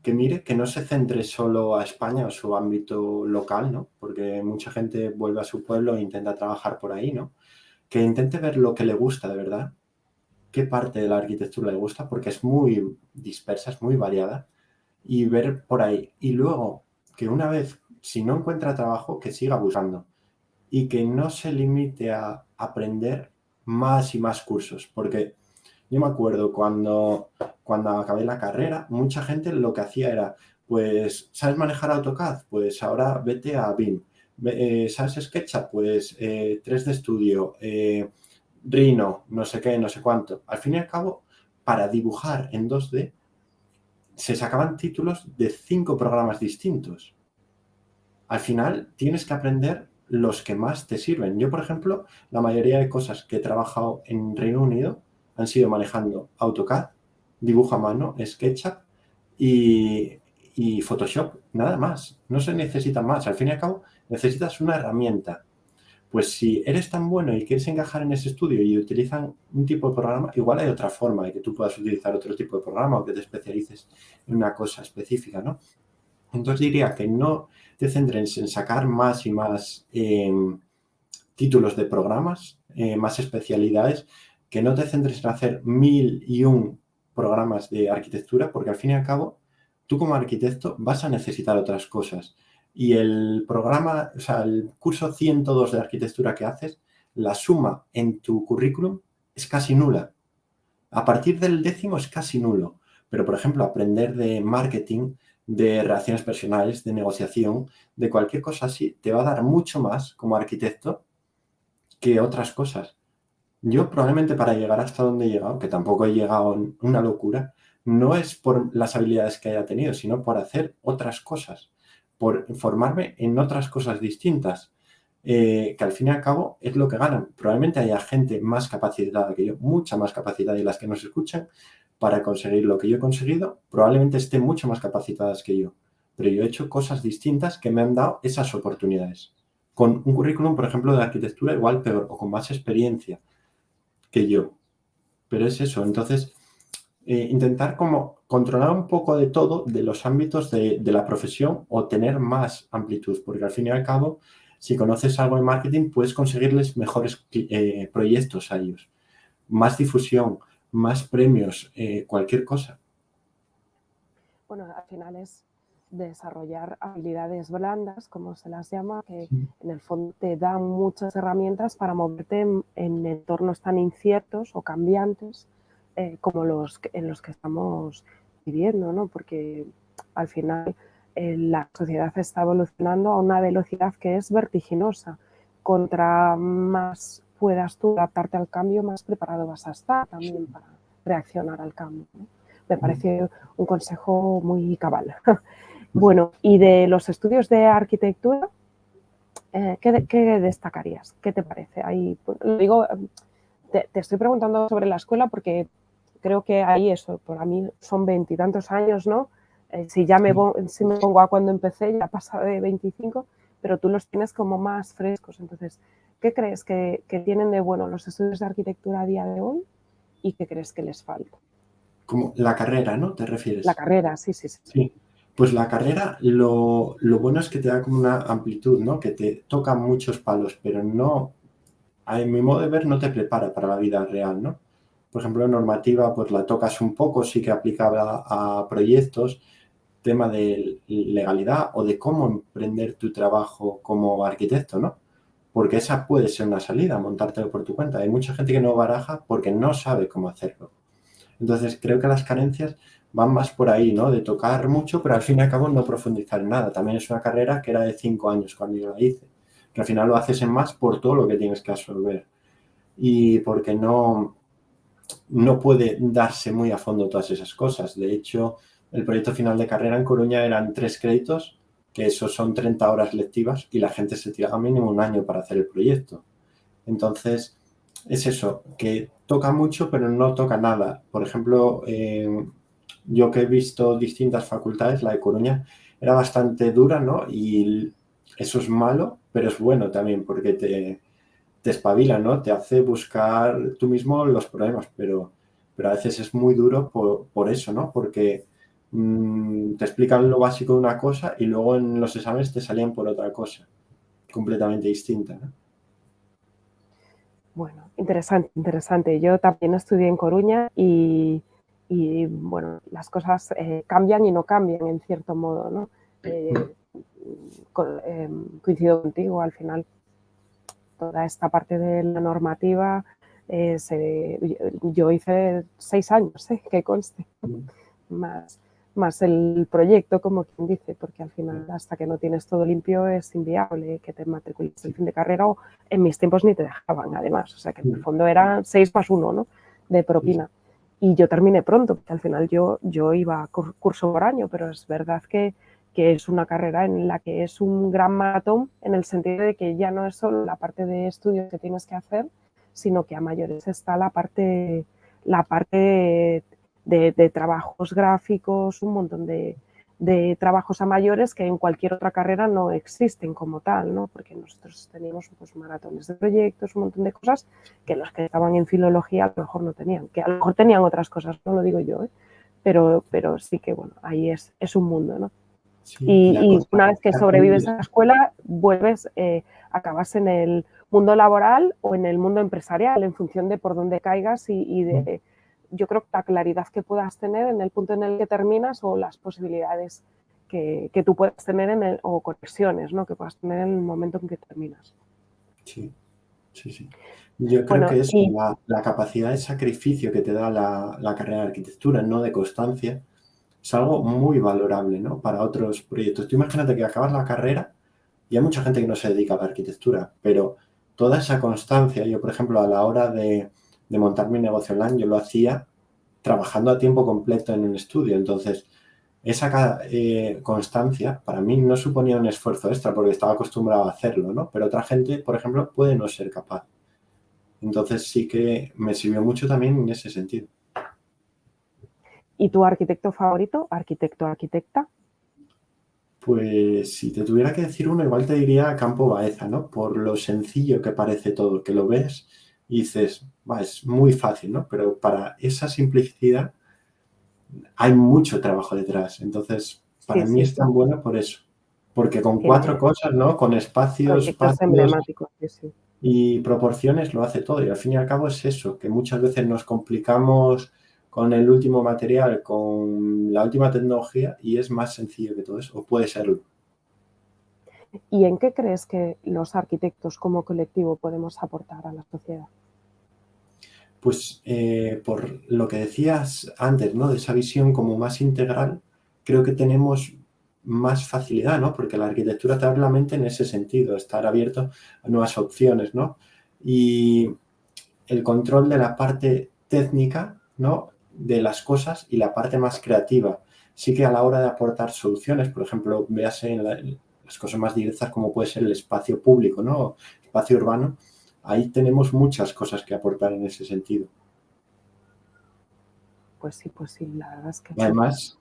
mire, que no se centre solo a España o su ámbito local, ¿no? Porque mucha gente vuelve a su pueblo e intenta trabajar por ahí, ¿no? Que intente ver lo que le gusta de verdad, qué parte de la arquitectura le gusta, porque es muy dispersa, es muy variada, y ver por ahí. Y luego, que una vez, si no encuentra trabajo, que siga buscando y que no se limite a aprender más y más cursos, porque yo me acuerdo cuando acabé la carrera, mucha gente lo que hacía era, pues, ¿sabes manejar AutoCAD? Pues ahora vete a BIM. ¿Sabes SketchUp? Pues 3D Studio, Rhino, no sé qué, no sé cuánto. Al fin y al cabo, para dibujar en 2D, se sacaban títulos de 5 programas distintos. Al final, tienes que aprender los que más te sirven. Yo, por ejemplo, la mayoría de cosas que he trabajado en Reino Unido han sido manejando AutoCAD, dibujo a mano, SketchUp y, y Photoshop, nada más. No se necesita más. Al fin y al cabo, necesitas una herramienta. Pues si eres tan bueno y quieres encajar en ese estudio y utilizan un tipo de programa, igual hay otra forma de que tú puedas utilizar otro tipo de programa o que te especialices en una cosa específica, ¿no? Entonces diría que no te centres en sacar más y más títulos de programas, más especialidades, que no te centres en hacer 1001 programas de arquitectura, porque al fin y al cabo, tú como arquitecto vas a necesitar otras cosas. Y el programa, o sea, el curso 102 de arquitectura que haces, la suma en tu currículum es casi nula. A partir del 10º es casi nulo. Pero, por ejemplo, aprender de marketing, de relaciones personales, de negociación, de cualquier cosa así, te va a dar mucho más como arquitecto que otras cosas. Yo probablemente para llegar hasta donde he llegado, que tampoco he llegado en una locura, no es por las habilidades que haya tenido, sino por hacer otras cosas, por formarme en otras cosas distintas, que al fin y al cabo es lo que ganan. Probablemente haya gente más capacitada que yo, mucha más capacitada y las que nos escuchan para conseguir lo que yo he conseguido, probablemente estén mucho más capacitadas que yo. Pero yo he hecho cosas distintas que me han dado esas oportunidades. Con un currículum, por ejemplo, de arquitectura igual peor o con más experiencia que yo. Pero es eso, entonces, intentar como controlar un poco de todo, de los ámbitos de la profesión o tener más amplitud, porque al fin y al cabo, si conoces algo de marketing, puedes conseguirles mejores proyectos a ellos, más difusión, más premios, cualquier cosa. Bueno, al final es desarrollar habilidades blandas, como se las llama, que Sí. en el fondo te dan muchas herramientas para moverte en entornos tan inciertos o cambiantes como en los que estamos viviendo, ¿no? Porque al final la sociedad está evolucionando a una velocidad que es vertiginosa. Contra más puedas tú adaptarte al cambio, más preparado vas a estar también para reaccionar al cambio, ¿no? Me parece un consejo muy cabal. Bueno, y de los estudios de arquitectura, ¿qué destacarías? ¿Qué te parece? Ahí, lo digo, te estoy preguntando sobre la escuela porque creo que ahí eso, para mí son 20 y tantos años, ¿no? Si me pongo a cuando empecé, ya pasa de 25, pero tú los tienes como más frescos. Entonces, ¿qué crees que tienen de bueno los estudios de arquitectura a día de hoy y qué crees que les falta? Como la carrera, ¿no? ¿Te La refieres? carrera, sí, sí, sí. Sí. Pues la carrera, lo bueno es que te da como una amplitud, ¿no? Que te toca muchos palos, pero no, a mi modo de ver, no te prepara para la vida real, ¿no? Por ejemplo, normativa, pues la tocas un poco, sí que aplicada a proyectos, tema de legalidad o de cómo emprender tu trabajo como arquitecto, ¿no? Porque esa puede ser una salida, montártelo por tu cuenta. Hay mucha gente que no baraja porque no sabe cómo hacerlo. Entonces, creo que las carencias van más por ahí, ¿no? De tocar mucho, pero al fin y al cabo no profundizar en nada. También es una carrera que era de 5 años cuando yo la hice, que al final lo haces en más por todo lo que tienes que absorber y porque no puede darse muy a fondo todas esas cosas. De hecho, el proyecto final de carrera en Coruña eran 3 créditos, que eso son 30 horas lectivas y la gente se tiraba mínimo un año para hacer el proyecto. Entonces, es eso, que toca mucho pero no toca nada. Por ejemplo, yo que he visto distintas facultades, la de Coruña era bastante dura, ¿no? Y eso es malo, pero es bueno también porque te espabila, ¿no? Te hace buscar tú mismo los problemas, pero a veces es muy duro por eso, ¿no? Porque te explican lo básico de una cosa y luego en los exámenes te salían por otra cosa, completamente distinta, ¿no? Bueno, interesante, interesante. Yo también estudié en Coruña bueno, las cosas cambian y no cambian en cierto modo, ¿no? Coincido contigo, al final toda esta parte de la normativa, yo hice 6 años, que conste, más, más el proyecto, como quien dice, porque al final hasta que no tienes todo limpio es inviable que te matricules el fin de carrera o en mis tiempos ni te dejaban además, o sea que en el fondo era 6 más 1, ¿no? De propina. Y yo terminé pronto, porque al final yo iba curso por año, pero es verdad que es una carrera en la que es un gran maratón en el sentido de que ya no es solo la parte de estudios que tienes que hacer, sino que a mayores está la parte de trabajos gráficos, un montón de trabajos a mayores que en cualquier otra carrera no existen como tal, ¿no? Porque nosotros teníamos pues, maratones de proyectos, un montón de cosas que los que estaban en filología a lo mejor no tenían, que a lo mejor tenían otras cosas, no lo digo yo, ¿eh? Pero sí que, bueno, ahí es un mundo, ¿no? Sí, Y una vez que sobrevives a la escuela, vuelves, acabas en el mundo laboral o en el mundo empresarial, en función de por dónde caigas y de, yo creo que la claridad que puedas tener en el punto en el que terminas o las posibilidades que tú puedas tener o conexiones, ¿no? Que puedas tener en el momento en que terminas. sí, sí, sí. Yo creo Bueno, que es la capacidad de sacrificio que te da la carrera de arquitectura, no de constancia, es algo muy valorable, ¿no? Para otros proyectos. Tú imagínate que acabas la carrera y hay mucha gente que no se dedica a la arquitectura, pero toda esa constancia, yo por ejemplo a la hora de montar mi negocio online, yo lo hacía trabajando a tiempo completo en un estudio, entonces esa constancia para mí no suponía un esfuerzo extra porque estaba acostumbrado a hacerlo, ¿no? Pero otra gente, por ejemplo, puede no ser capaz. Entonces sí que me sirvió mucho también en ese sentido. ¿y tu arquitecto favorito? ¿Arquitecto o arquitecta? Pues si te tuviera que decir uno, igual te diría Campo Baeza, ¿no? Por lo sencillo que parece todo, que lo ves y dices, va, es muy fácil, ¿no? Pero para esa simplicidad hay mucho trabajo detrás. Entonces, Sí, para mí sí, es sí. tan bueno por eso. Porque con 4 Tiene cosas, ¿no? Con espacios, proyectos patios emblemáticos, sí, sí. y proporciones lo hace todo. Y al fin y al cabo es eso, que muchas veces nos complicamos con el último material, con la última tecnología y es más sencillo que todo eso, o puede serlo. ¿Y en qué crees que los arquitectos como colectivo podemos aportar a la sociedad? Pues por lo que decías antes, ¿no? De esa visión como más integral, creo que tenemos más facilidad, ¿no? Porque la arquitectura te abre la mente en ese sentido, estar abierto a nuevas opciones, ¿no? Y el control de la parte técnica, ¿no? De las cosas y la parte más creativa. Sí que a la hora de aportar soluciones, por ejemplo, véase en las cosas más directas como puede ser el espacio público, ¿no? Espacio urbano, ahí tenemos muchas cosas que aportar en ese sentido. Pues sí, la verdad es que Y sí. además,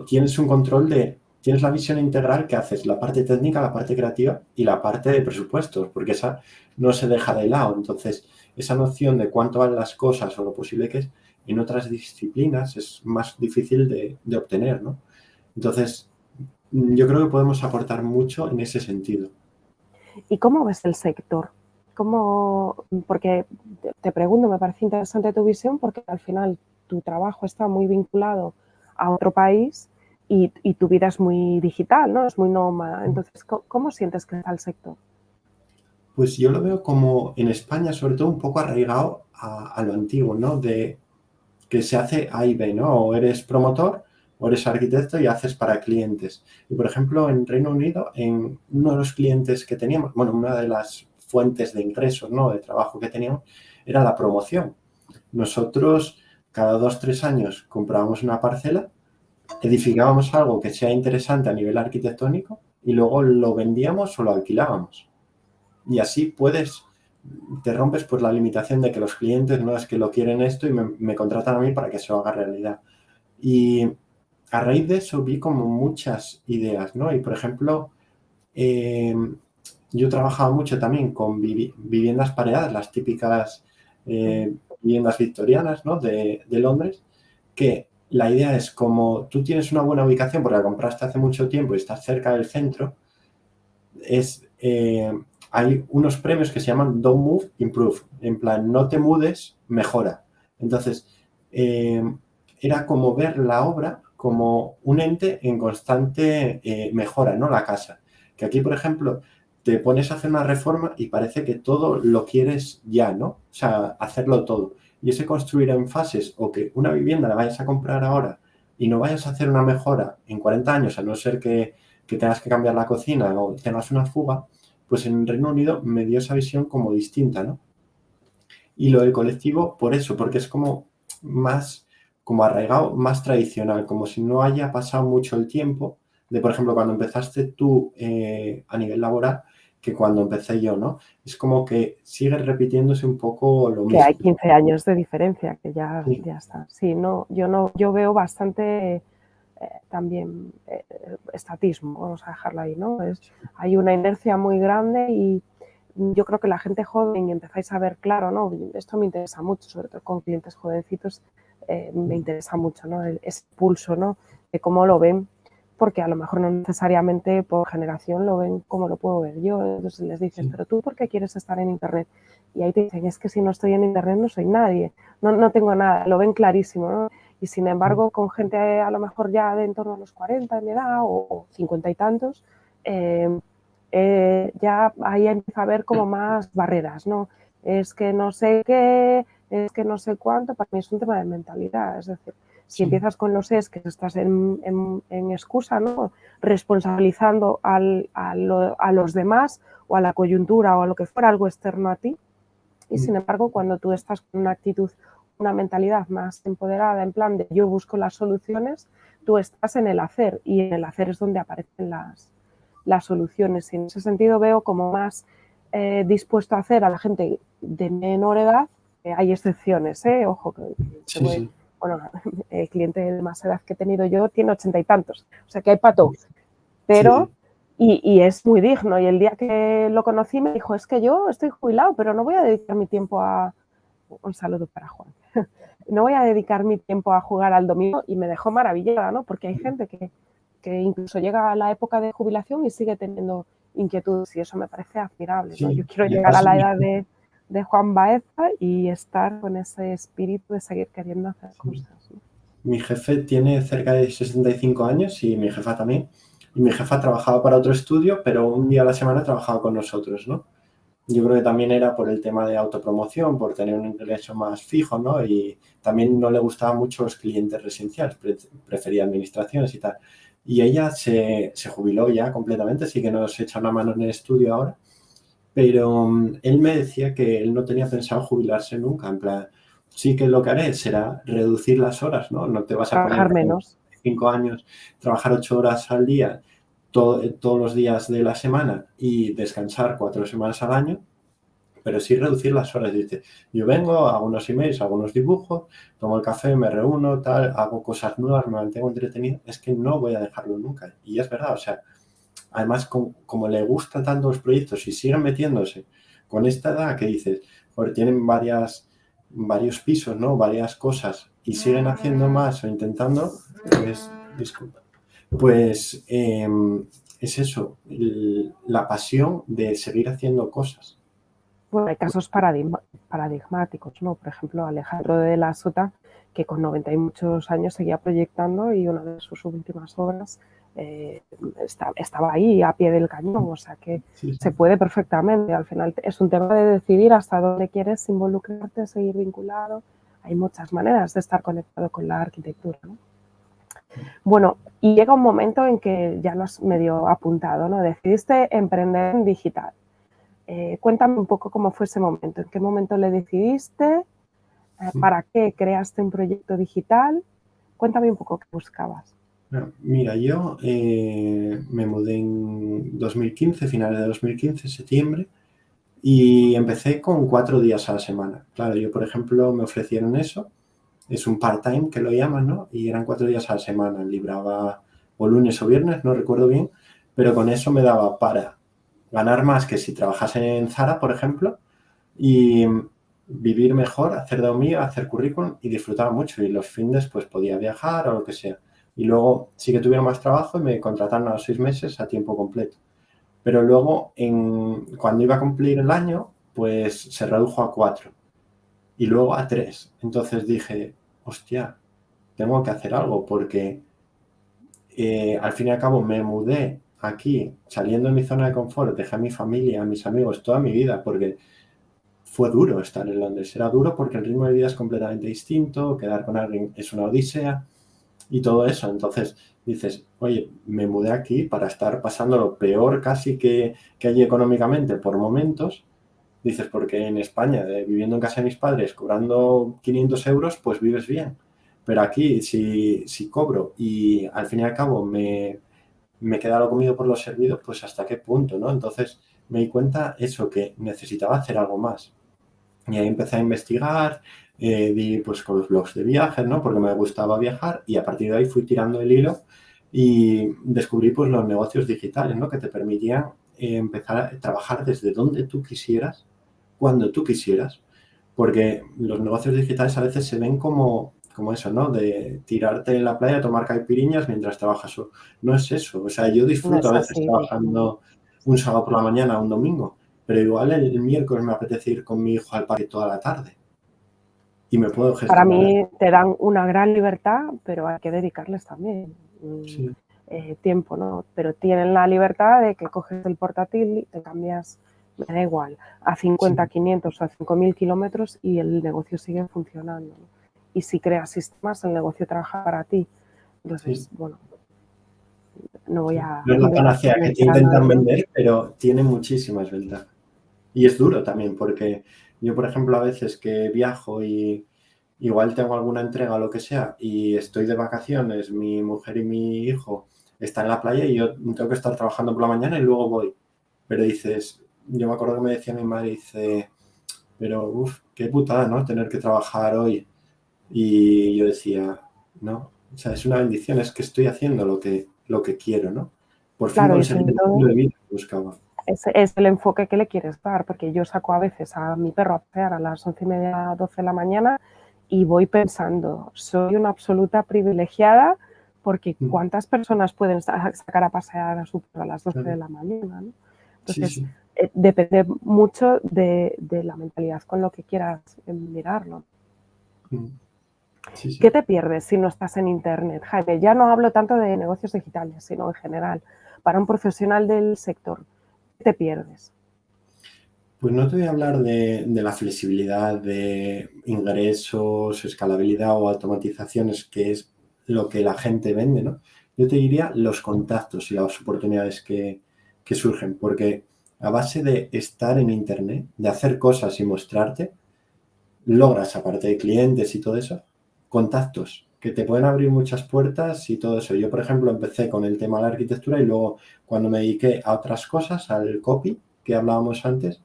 tienes un control tienes la visión integral que haces, la parte técnica, la parte creativa y la parte de presupuestos, porque esa no se deja de lado. Entonces, esa noción de cuánto valen las cosas o lo posible que es, en otras disciplinas es más difícil de obtener, ¿no? Entonces, yo creo que podemos aportar mucho en ese sentido. ¿Y cómo ves el sector? Porque te pregunto, me parece interesante tu visión porque al final tu trabajo está muy vinculado a otro país y tu vida es muy digital, ¿no? Es muy nómada. Entonces, ¿cómo sientes que está el sector? Pues yo lo veo como en España, sobre todo, un poco arraigado a lo antiguo, ¿no? De que se hace A y B, ¿no? O eres promotor o eres arquitecto y haces para clientes. Y, por ejemplo, en Reino Unido, en uno de los clientes que teníamos, bueno, una de las fuentes de ingresos, ¿no? De trabajo que teníamos, era la promoción. Nosotros, cada 2, 3 años, comprábamos una parcela, edificábamos algo que sea interesante a nivel arquitectónico y luego lo vendíamos o lo alquilábamos. Y así puedes te rompes pues la limitación de que los clientes no es que lo quieren esto y me contratan a mí para que se lo haga realidad. Y a raíz de eso vi como muchas ideas, ¿no? Y por ejemplo, yo trabajaba mucho también con viviendas pareadas, las típicas viviendas victorianas, ¿no? de Londres, que la idea es como tú tienes una buena ubicación porque la compraste hace mucho tiempo y estás cerca del centro, hay unos premios que se llaman Don't Move, Improve. En plan, no te mudes, mejora. Entonces, era como ver la obra como un ente en constante mejora, ¿no? La casa. Que aquí, por ejemplo, te pones a hacer una reforma y parece que todo lo quieres ya, ¿no? O sea, hacerlo todo. Y ese construir en fases o que una vivienda la vayas a comprar ahora y no vayas a hacer una mejora en 40 años, a no ser que tengas que cambiar la cocina o tengas una fuga, pues en Reino Unido me dio esa visión como distinta, ¿no? Y lo del colectivo, por eso, porque es como más, como arraigado, más tradicional, como si no haya pasado mucho el tiempo de, por ejemplo, cuando empezaste tú a nivel laboral, que cuando empecé yo, ¿no? Es como que sigue repitiéndose un poco lo Que hay mismo. 15 años de diferencia, que ya, Sí, ya está. Sí, no, yo veo bastante también estatismo, vamos a dejarlo ahí, ¿no? Hay una inercia muy grande y yo creo que la gente joven empezáis a ver claro, ¿no? Esto me interesa mucho, sobre todo con clientes jovencitos, me interesa mucho, ¿no? Ese pulso, ¿no? De cómo lo ven, porque a lo mejor no necesariamente por generación lo ven como lo puedo ver yo. Entonces les dices, sí. pero tú, ¿por qué quieres estar en Internet? Y ahí te dicen, es que si no estoy en Internet no soy nadie, no tengo nada, lo ven clarísimo, ¿no? Y sin embargo, con gente a lo mejor ya de en torno a los 40 de mi edad o 50 y tantos, ya ahí empieza a haber como más barreras, ¿no? Es que no sé qué, es que no sé cuánto, para mí es un tema de mentalidad, es decir, si Sí. empiezas con los es que estás en excusa, ¿no? Responsabilizando a los demás o a la coyuntura o a lo que fuera, algo externo a ti, y sin embargo, cuando tú estás con una actitud, una mentalidad más empoderada, en plan de yo busco las soluciones, tú estás en el hacer y en el hacer es donde aparecen las soluciones. Y en ese sentido veo como más dispuesto a hacer a la gente de menor edad. Hay excepciones, ojo, Sí, sí. bueno, el cliente de más edad que he tenido yo tiene 80 y tantos, o sea que hay pato, Sí, pero sí. y es muy digno. Y el día que lo conocí me dijo, es que yo estoy jubilado, pero no voy a dedicar mi tiempo a... Un saludo para Juan. No voy a dedicar mi tiempo a jugar al domingo y me dejó maravillada, ¿no? Porque hay gente que incluso llega a la época de jubilación y sigue teniendo inquietudes y eso me parece admirable, ¿no? Yo Sí. quiero Y llegar a además, la edad de Juan Baeza y estar con ese espíritu de seguir queriendo hacer cosas, ¿no? mi jefe tiene cerca de 65 años y mi jefa también. Y mi jefa trabajaba para otro estudio, pero un día a la semana trabajaba con nosotros, ¿no? Yo creo que también era por el tema de autopromoción, por tener un ingreso más fijo, ¿no? Y también no le gustaban mucho los clientes residenciales, prefería administraciones y tal. Y ella se jubiló ya completamente, sí que nos echa una mano en el estudio ahora, pero él me decía que él no tenía pensado jubilarse nunca, en plan, sí que lo que haré será reducir las horas, ¿no? No te vas a poner Trabajar con menos. 5 años, trabajar 8 horas al día todos los días de la semana y descansar 4 semanas al año, pero sí reducir las horas. Dice, yo vengo, hago unos emails, hago unos dibujos, tomo el café, me reúno, tal, hago cosas nuevas, me mantengo entretenido, es que no voy a dejarlo nunca. Y es verdad, o sea, además como le gustan tanto los proyectos y siguen metiéndose con esta edad que dices, joder, tienen varios pisos, ¿no? Varias cosas y siguen haciendo más o intentando, pues, disculpa, pues es eso, la pasión de seguir haciendo cosas. Bueno, hay casos paradigmáticos, ¿no? Por ejemplo, Alejandro de la Sota, que con 90 y muchos años seguía proyectando y una de sus últimas obras estaba ahí a pie del cañón, o sea que Sí, se sí. puede perfectamente. Al final es un tema de decidir hasta dónde quieres involucrarte, seguir vinculado. Hay muchas maneras de estar conectado con la arquitectura, ¿no? Bueno, y llega un momento en que ya lo has medio apuntado, ¿no? Decidiste emprender en digital. Cuéntame un poco cómo fue ese momento, en qué momento le decidiste, para qué creaste un proyecto digital. Cuéntame un poco qué buscabas. Mira, yo me mudé en 2015, finales de 2015, septiembre, Y empecé con 4 días a la semana. Claro, yo, por ejemplo, me ofrecieron eso. Es un part-time que lo llaman, ¿no? Y eran 4 días a la semana. Libraba o lunes o viernes, no recuerdo bien. Pero con eso me daba para ganar más que si trabajase en Zara, por ejemplo, y vivir mejor, hacer de lo mío, hacer currículum y disfrutaba mucho. Y los fines, pues podía viajar o lo que sea. Y luego sí que tuvieron más trabajo y me contrataron a los 6 meses a tiempo completo. Pero luego, cuando iba a cumplir el año, pues se redujo a 4 y luego a 3. Entonces dije, hostia, tengo que hacer algo porque al fin y al cabo me mudé aquí, saliendo de mi zona de confort, dejé a mi familia, a mis amigos, toda mi vida, porque fue duro estar en Londres. Era duro porque el ritmo de vida es completamente distinto, quedar con alguien es una odisea y todo eso. Entonces dices, oye, me mudé aquí para estar pasando lo peor casi que allí económicamente por momentos. Dices, porque en España, viviendo en casa de mis padres, cobrando 500 euros, pues vives bien. Pero aquí, si cobro y al fin y al cabo me queda lo comido por lo servido, pues hasta qué punto, ¿no? Entonces me di cuenta eso, que necesitaba hacer algo más. Y ahí empecé a investigar, di pues con los blogs de viajes, ¿no? Porque me gustaba viajar y a partir de ahí fui tirando el hilo y descubrí pues los negocios digitales, ¿no? Que te permitían empezar a trabajar desde donde tú quisieras, cuando tú quisieras, porque los negocios digitales a veces se ven como eso, ¿no? De tirarte en la playa, tomar caipiriñas mientras trabajas. No es eso. O sea, yo No disfruto es a veces así. trabajando un sábado por la mañana, un domingo, pero igual el miércoles me apetece ir con mi hijo al parque toda la tarde y me puedo Para gestionar eso. mí te dan una gran libertad, pero hay que dedicarles también Sí, tiempo, ¿no? Pero tienen la libertad de que coges el portátil y te cambias, me da igual, a 50, sí, 500 o a 5.000 kilómetros y el negocio sigue funcionando, ¿no? Y si creas sistemas, el negocio trabaja para ti. sí, Entonces, bueno, no voy sí. a, No es la no voy a panacea que te convencer a intentan nadie, ¿no? vender, pero tiene muchísimas ventajas. Y es duro también, porque yo, por ejemplo, a veces que viajo y igual tengo alguna entrega o lo que sea y estoy de vacaciones, mi mujer y mi hijo están en la playa y yo tengo que estar trabajando por la mañana y luego voy. Pero dices, yo me acuerdo que me decía mi madre, dice, pero uff, qué putada, ¿no? Tener que trabajar hoy. Y yo decía, no, o sea, es una bendición, es que estoy haciendo lo que quiero, ¿no? Por fin Claro, y conseguí sobre el estilo todo de vida que buscaba. es el enfoque que le quieres dar, porque yo saco a veces a mi perro a pasear a las 11:30, 12 de la mañana y voy pensando, soy una absoluta privilegiada porque Mm, ¿cuántas personas pueden sacar a pasear a su perro a las 12 de claro. la mañana, ¿no? Sí, Entonces, sí. depende mucho de la mentalidad con lo que quieras mirarlo. Mm, sí, ¿Qué sí. te pierdes si no estás en Internet, Jaime? Ya no hablo tanto de negocios digitales, sino en general. Para un profesional del sector, ¿qué te pierdes? Pues no te voy a hablar de la flexibilidad de ingresos, escalabilidad o automatizaciones, que es lo que la gente vende, ¿no? Yo te diría los contactos y las oportunidades que surgen, porque a base de estar en Internet, de hacer cosas y mostrarte, logras, aparte de clientes y todo eso, contactos que te pueden abrir muchas puertas y todo eso. Yo, por ejemplo, empecé con el tema de la arquitectura y luego cuando me dediqué a otras cosas, al copy que hablábamos antes,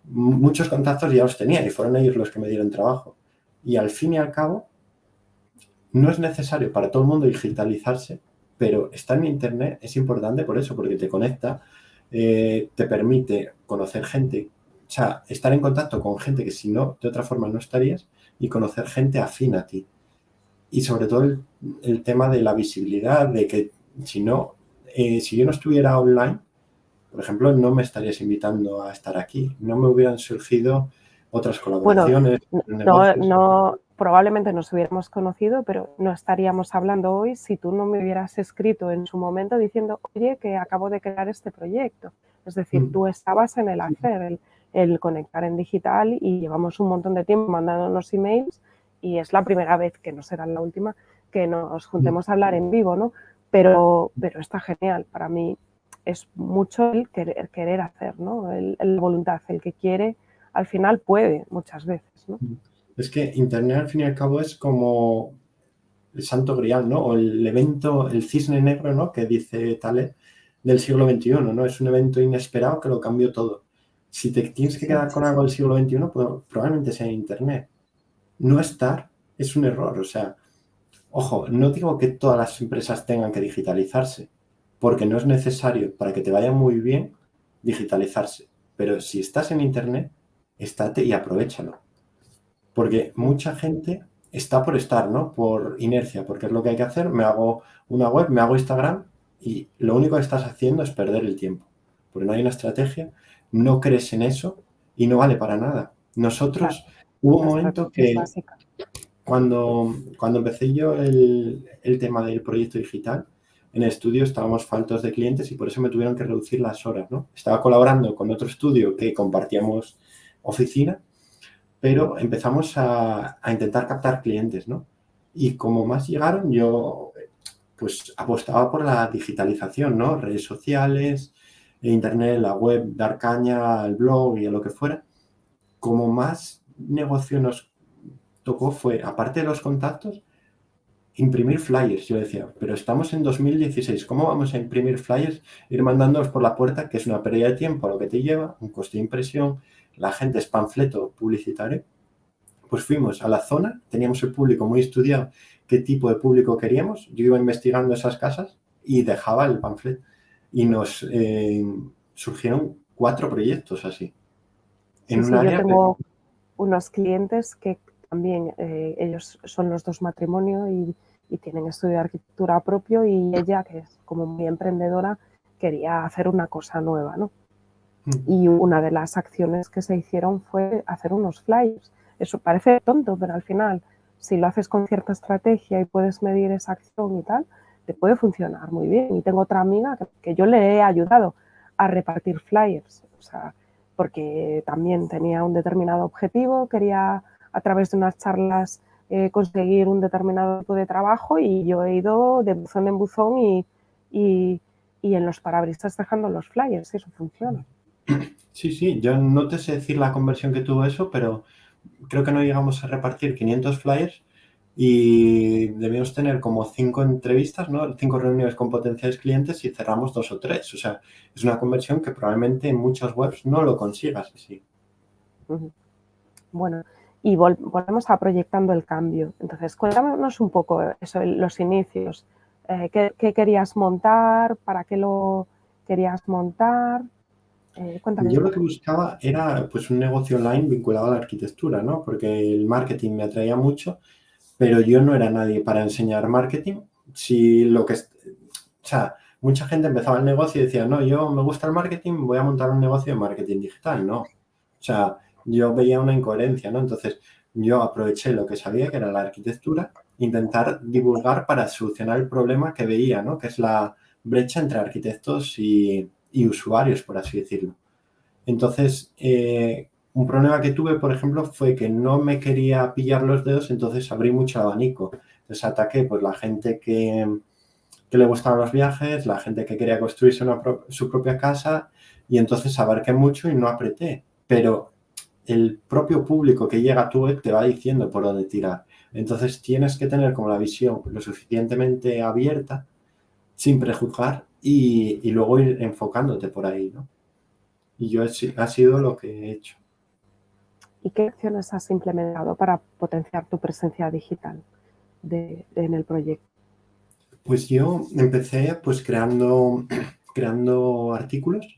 muchos contactos ya los tenía y fueron ellos los que me dieron trabajo. Y al fin y al cabo, no es necesario para todo el mundo digitalizarse, pero estar en Internet es importante por eso, porque te conecta, te permite conocer gente, o sea, estar en contacto con gente que si no, de otra forma no estarías, y conocer gente afín a ti. Y sobre todo el tema de la visibilidad, de que si no, si yo no estuviera online, por ejemplo, no me estarías invitando a estar aquí, no me hubieran surgido otras Bueno, colaboraciones, no, negocios. no, probablemente nos hubiéramos conocido, pero no estaríamos hablando hoy si tú no me hubieras escrito en su momento diciendo, oye, que acabo de crear este proyecto. Es decir, Mm, tú estabas en el sí, hacer, el conectar en digital y llevamos un montón de tiempo mandándonos emails y es la primera vez, que no será la última, que nos mm, juntemos a hablar en vivo, ¿no? Pero está genial. Para mí es mucho el querer hacer, ¿no? La voluntad, el que quiere al final puede muchas veces, ¿no? mm. Es que Internet al fin y al cabo es como el santo grial, ¿no? O el evento, el cisne negro, ¿no? Que dice Taleb del siglo XXI, ¿no? Es un evento inesperado que lo cambió todo. Si te tienes que Sí, quedar sí, con sí. algo del siglo XXI, pues, probablemente sea Internet. No estar es un error. O sea, ojo, no digo que todas las empresas tengan que digitalizarse, porque no es necesario para que te vaya muy bien digitalizarse. Pero si estás en Internet, estate y aprovéchalo. Porque mucha gente está por estar, ¿no? Por inercia, porque es lo que hay que hacer. Me hago una web, me hago Instagram y lo único que estás haciendo es perder el tiempo. Porque no hay una estrategia, no crees en eso y no vale para nada. Claro, Nosotros, hubo un la momento estrategia es que básica. cuando empecé yo el tema del proyecto digital, en el estudio estábamos faltos de clientes y por eso me tuvieron que reducir las horas, ¿no? Estaba colaborando con otro estudio que compartíamos oficina, pero empezamos a intentar captar clientes, ¿no? Y como más llegaron, yo pues apostaba por la digitalización, ¿no? Redes sociales, internet, la web, dar caña al blog y a lo que fuera. Como más negocio nos tocó fue, aparte de los contactos, imprimir flyers. Yo decía, pero estamos en 2016, ¿cómo vamos a imprimir flyers? Ir mandándolos por la puerta, que es una pérdida de tiempo a lo que te lleva, un coste de impresión, la gente es panfleto publicitario. Pues fuimos a la zona, teníamos el público muy estudiado, qué tipo de público queríamos. Yo iba investigando esas casas y dejaba el panfleto. Y nos surgieron 4 proyectos así, Sí, en un sí, yo área que... tengo unos clientes que también, ellos son los dos matrimonio y tienen estudio de arquitectura propio y ella, que es como muy emprendedora, quería hacer una cosa nueva, ¿no? Y una de las acciones que se hicieron fue hacer unos flyers. Eso parece tonto, pero al final, si lo haces con cierta estrategia y puedes medir esa acción y tal, te puede funcionar muy bien. Y tengo otra amiga que yo le he ayudado a repartir flyers, o sea, porque también tenía un determinado objetivo, quería a través de unas charlas conseguir un determinado tipo de trabajo y yo he ido de buzón en buzón y, y en los parabrisas dejando los flyers, y eso funciona. Sí, sí, yo no te sé decir la conversión que tuvo eso, pero creo que no llegamos a repartir 500 flyers y debíamos tener como 5 entrevistas, ¿no? 5 reuniones con potenciales clientes y cerramos 2 o 3. O sea, es una conversión que probablemente en muchas webs no lo consigas así. Bueno, y volvemos a proyectando el cambio. Entonces, cuéntanos un poco eso, los inicios. ¿Qué querías montar? ¿Para qué lo querías montar? Cuéntame Yo un lo que poco. buscaba era pues un negocio online vinculado a la arquitectura, ¿no? Porque el marketing me atraía mucho, pero yo no era nadie para enseñar marketing. Si lo que, o sea, mucha gente empezaba el negocio y decía, no, yo me gusta el marketing, voy a montar un negocio de marketing digital. No. O sea, yo veía una incoherencia, ¿no? Entonces, yo aproveché lo que sabía, que era la arquitectura, intentar divulgar para solucionar el problema que veía, ¿no? Que es la brecha entre arquitectos y usuarios, por así decirlo. Entonces, un problema que tuve, por ejemplo, fue que no me quería pillar los dedos, entonces abrí mucho abanico. Entonces ataqué pues, la gente que le gustaban los viajes, la gente que quería construirse su propia casa y entonces abarqué mucho y no apreté. Pero el propio público que llega a tu web te va diciendo por dónde tirar. Entonces tienes que tener como la visión lo suficientemente abierta, sin prejuzgar y luego ir enfocándote por ahí, ¿no? Y yo ha sido lo que he hecho. ¿Y qué acciones has implementado para potenciar tu presencia digital en el proyecto? Pues yo empecé pues creando artículos.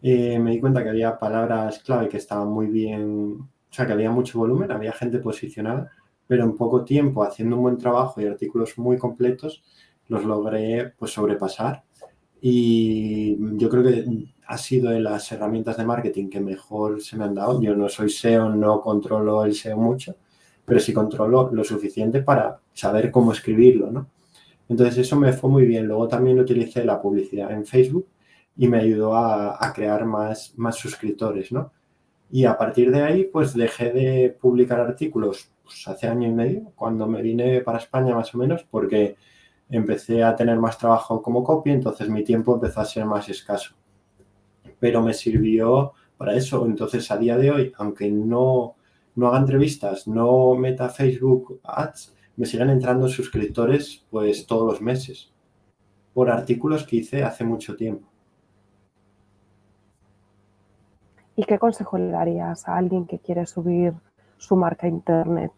Me di cuenta que había palabras clave que estaban muy bien, o sea, que había mucho volumen, había gente posicionada, pero en poco tiempo, haciendo un buen trabajo y artículos muy completos, los logré pues sobrepasar. Y yo creo que ha sido de las herramientas de marketing que mejor se me han dado. Yo no soy SEO, no controlo el SEO mucho, pero sí controlo lo suficiente para saber cómo escribirlo, ¿no? Entonces eso me fue muy bien. Luego también utilicé la publicidad en Facebook y me ayudó a crear más suscriptores, ¿no? Y a partir de ahí, pues dejé de publicar artículos pues, hace año y medio, cuando me vine para España más o menos, porque empecé a tener más trabajo como copy, entonces mi tiempo empezó a ser más escaso. Pero me sirvió para eso. Entonces, a día de hoy, aunque no haga entrevistas, no meta Facebook Ads, me siguen entrando suscriptores pues todos los meses por artículos que hice hace mucho tiempo. ¿Y qué consejo le darías a alguien que quiere subir su marca internet,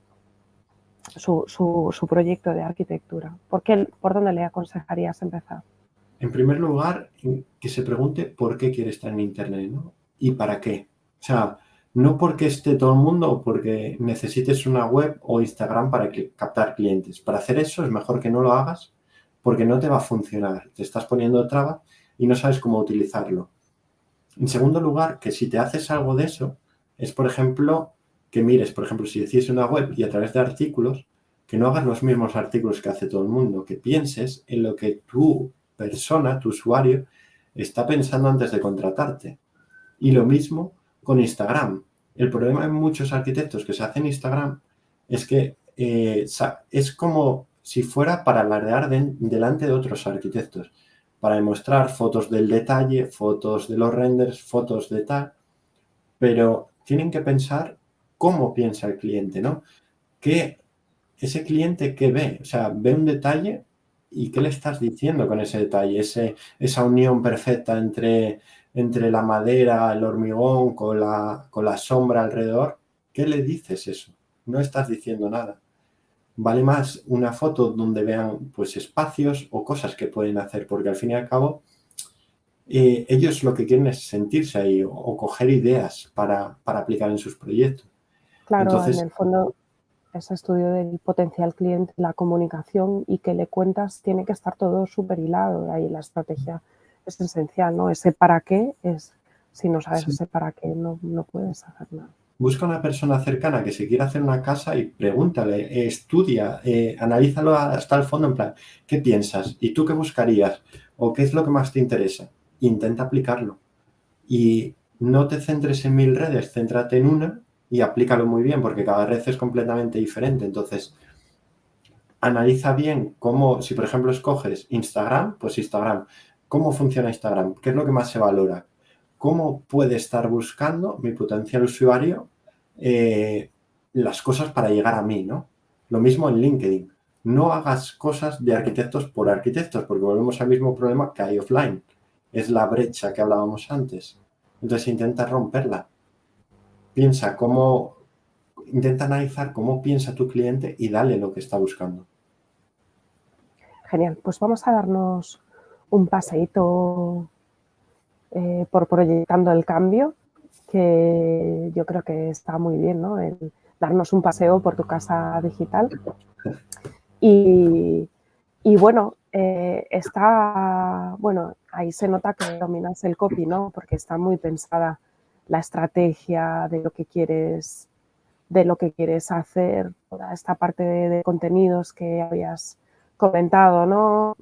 su proyecto de arquitectura? ¿Por dónde le aconsejarías empezar? En primer lugar, que se pregunte por qué quiere estar en Internet, ¿no? Y para qué. O sea, no porque esté todo el mundo o porque necesites una web o Instagram para captar clientes. Para hacer eso es mejor que no lo hagas porque no te va a funcionar. Te estás poniendo trabas y no sabes cómo utilizarlo. En segundo lugar, que si te haces algo de eso, es, por ejemplo, que mires, por ejemplo, si decís una web y a través de artículos, que no hagas los mismos artículos que hace todo el mundo, que pienses en lo que tu persona, tu usuario, está pensando antes de contratarte. Y lo mismo con Instagram. El problema de muchos arquitectos que se hacen Instagram es que es como si fuera para alardear delante de otros arquitectos, para demostrar fotos del detalle, fotos de los renders, fotos de tal, pero tienen que pensar cómo piensa el cliente, ¿no? ¿Qué, ese cliente qué ve? O sea, ve un detalle y qué le estás diciendo con ese detalle, esa unión perfecta entre la madera, el hormigón, con la sombra alrededor. ¿Qué le dices eso? No estás diciendo nada. Vale más una foto donde vean pues espacios o cosas que pueden hacer, porque al fin y al cabo ellos lo que quieren es sentirse ahí o coger ideas para aplicar en sus proyectos. Claro, en Entonces, el fondo, ese estudio del potencial cliente, la comunicación y que le cuentas, tiene que estar todo súper hilado. Ahí la estrategia es esencial, ¿no? Ese para qué es, si no sabes sí, ese para qué, no puedes hacer nada. busca una persona cercana que se quiera hacer una casa y pregúntale, estudia, analízalo hasta el fondo en plan, ¿qué piensas? ¿Y tú qué buscarías? ¿O qué es lo que más te interesa? Intenta aplicarlo. Y no te centres en 1000 redes, céntrate en una y aplícalo muy bien, porque cada red es completamente diferente. Entonces, analiza bien cómo, si por ejemplo escoges Instagram, pues Instagram, ¿cómo funciona Instagram? ¿Qué es lo que más se valora? ¿Cómo puede estar buscando mi potencial usuario las cosas para llegar a mí, ¿no? Lo mismo en LinkedIn. No hagas cosas de arquitectos por arquitectos, porque volvemos al mismo problema que hay offline. Es la brecha que hablábamos antes. Entonces intenta romperla. Piensa cómo, intenta analizar cómo piensa tu cliente y dale lo que está buscando. Genial, pues vamos a darnos un paseíto por Proyectando el Cambio, que yo creo que está muy bien, ¿no? El darnos un paseo por tu casa digital. Y, bueno, bueno, ahí se nota que dominas el copy, ¿no? Porque está muy pensada la estrategia de lo que quieres hacer, toda esta parte de contenidos que habías comentado, ¿no?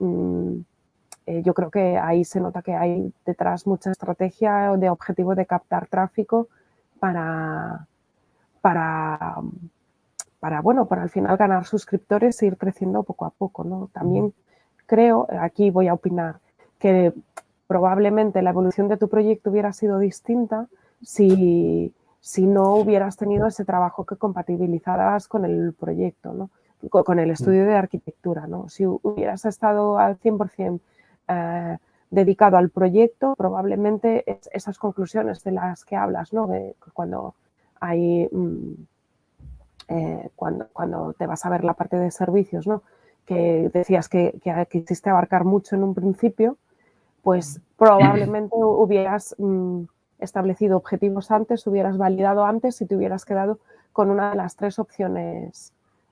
Yo creo que ahí se nota que hay detrás mucha estrategia de objetivo de captar tráfico para, para, bueno, para al final ganar suscriptores e ir creciendo poco a poco, ¿no? También creo, aquí voy a opinar, que probablemente la evolución de tu proyecto hubiera sido distinta si no hubieras tenido ese trabajo que compatibilizaras con el proyecto, ¿no? Con el estudio de arquitectura, ¿no? Si hubieras estado al 100% dedicado al proyecto, probablemente esas conclusiones de las que hablas, ¿no? De cuando hay... cuando te vas a ver la parte de servicios, ¿no? Que decías que quisiste abarcar mucho en un principio, pues probablemente hubieras establecido objetivos antes, hubieras validado antes y te hubieras quedado con una de las 3 opciones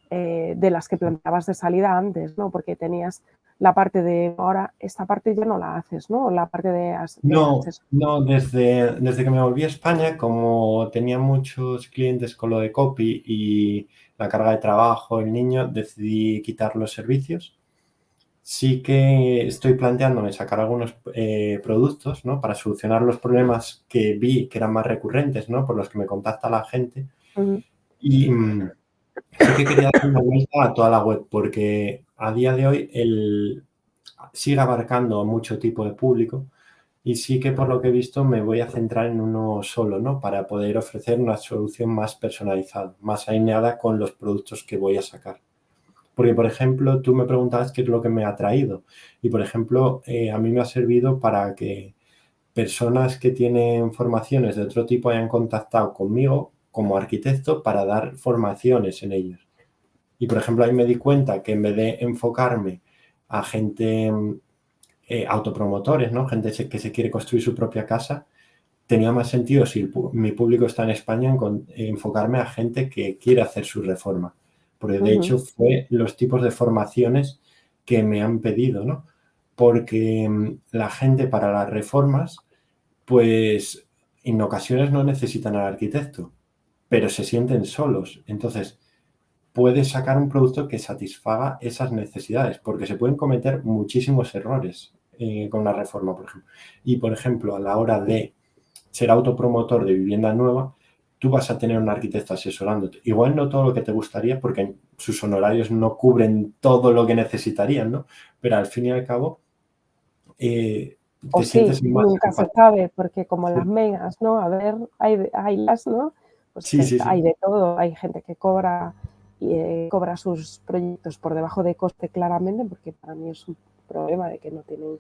de las que planteabas de salida antes, ¿no? Porque tenías la parte de ahora, esta parte ya no la haces, ¿no? La parte de No, accesorios. no, desde que me volví a España, como tenía muchos clientes con lo de copy y la carga de trabajo, el niño, decidí quitar los servicios. Sí que estoy planteándome sacar algunos productos, ¿no? Para solucionar los problemas que vi que eran más recurrentes, ¿no? Por los que me contacta la gente. Y sí que quería dar una vuelta a toda la web, porque a día de hoy sigue abarcando mucho tipo de público. Y sí que por lo que he visto me voy a centrar en uno solo, ¿no? Para poder ofrecer una solución más personalizada, más alineada con los productos que voy a sacar. Porque, por ejemplo, tú me preguntabas qué es lo que me ha traído. Y, por ejemplo, a mí me ha servido para que personas que tienen formaciones de otro tipo hayan contactado conmigo como arquitecto para dar formaciones en ellos. Y, por ejemplo, ahí me di cuenta que en vez de enfocarme a gente, autopromotores, ¿no? Gente que se quiere construir su propia casa, tenía más sentido, si mi público está en España, enfocarme a gente que quiere hacer su reforma. Porque, de hecho, fue los tipos de formaciones que me han pedido, ¿no? Porque la gente para las reformas, pues en ocasiones no necesitan al arquitecto, pero se sienten solos. Entonces, puedes sacar un producto que satisfaga esas necesidades, porque se pueden cometer muchísimos errores con la reforma, por ejemplo. Y, por ejemplo, a la hora de ser autopromotor de vivienda nueva, tú vas a tener un arquitecto asesorándote. Igual no todo lo que te gustaría, porque sus honorarios no cubren todo lo que necesitarían, ¿no? Pero al fin y al cabo, O te sí, sientes más nunca se empático. sabe, porque como las Sí, megas, ¿no? A ver, hay las, ¿no? Pues sí, que sí, hay sí. de todo. Hay gente que cobra y cobra sus proyectos por debajo de coste claramente, porque para mí es un problema de que no tienen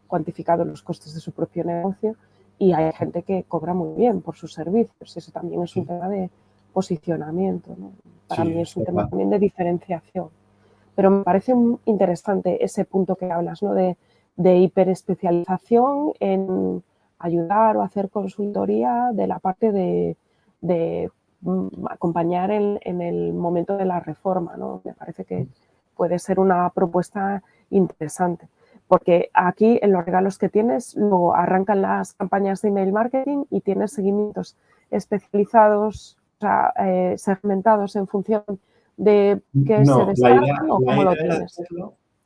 cuantificados los costes de su propio negocio. Y hay gente que cobra muy bien por sus servicios. Eso también es un Sí, tema de posicionamiento, ¿no? Para sí, mí es es un tema verdad. también de diferenciación. Pero me parece interesante ese punto que hablas, ¿no? De hiperespecialización en ayudar o hacer consultoría de la parte de acompañar en el momento de la reforma, ¿no? Me parece que puede ser una propuesta interesante. Porque aquí en los regalos que tienes, luego arrancan las campañas de email marketing y tienes seguimientos especializados, o sea, segmentados en función de que se No, descargan o cómo lo tienes.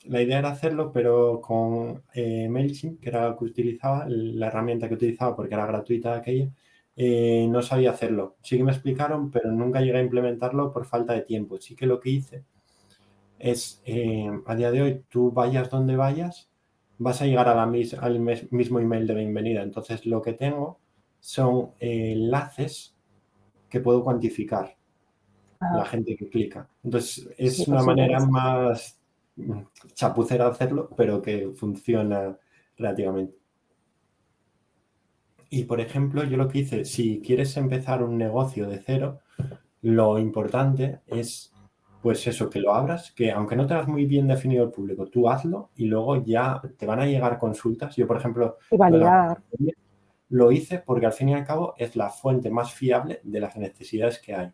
la idea era hacerlo, pero con MailChimp, que era lo que utilizaba, la herramienta que utilizaba porque era gratuita aquella, no sabía hacerlo. Sí que me explicaron, pero nunca llegué a implementarlo por falta de tiempo. Sí que lo que hice es, a día de hoy, tú vayas donde vayas, vas a llegar a al mismo email de bienvenida. Entonces, lo que tengo son enlaces que puedo cuantificar la Ajá, gente que clica. Entonces, sí, es una pues manera interesante. más chapucera de hacerlo, pero que funciona relativamente. Y, por ejemplo, yo lo que hice, si quieres empezar un negocio de cero, lo importante es, pues eso, que lo abras, que aunque no tengas muy bien definido el público, tú hazlo y luego ya te van a llegar consultas. Yo, por ejemplo, Y lo de la validar. consultoría lo hice porque al fin y al cabo es la fuente más fiable de las necesidades que hay.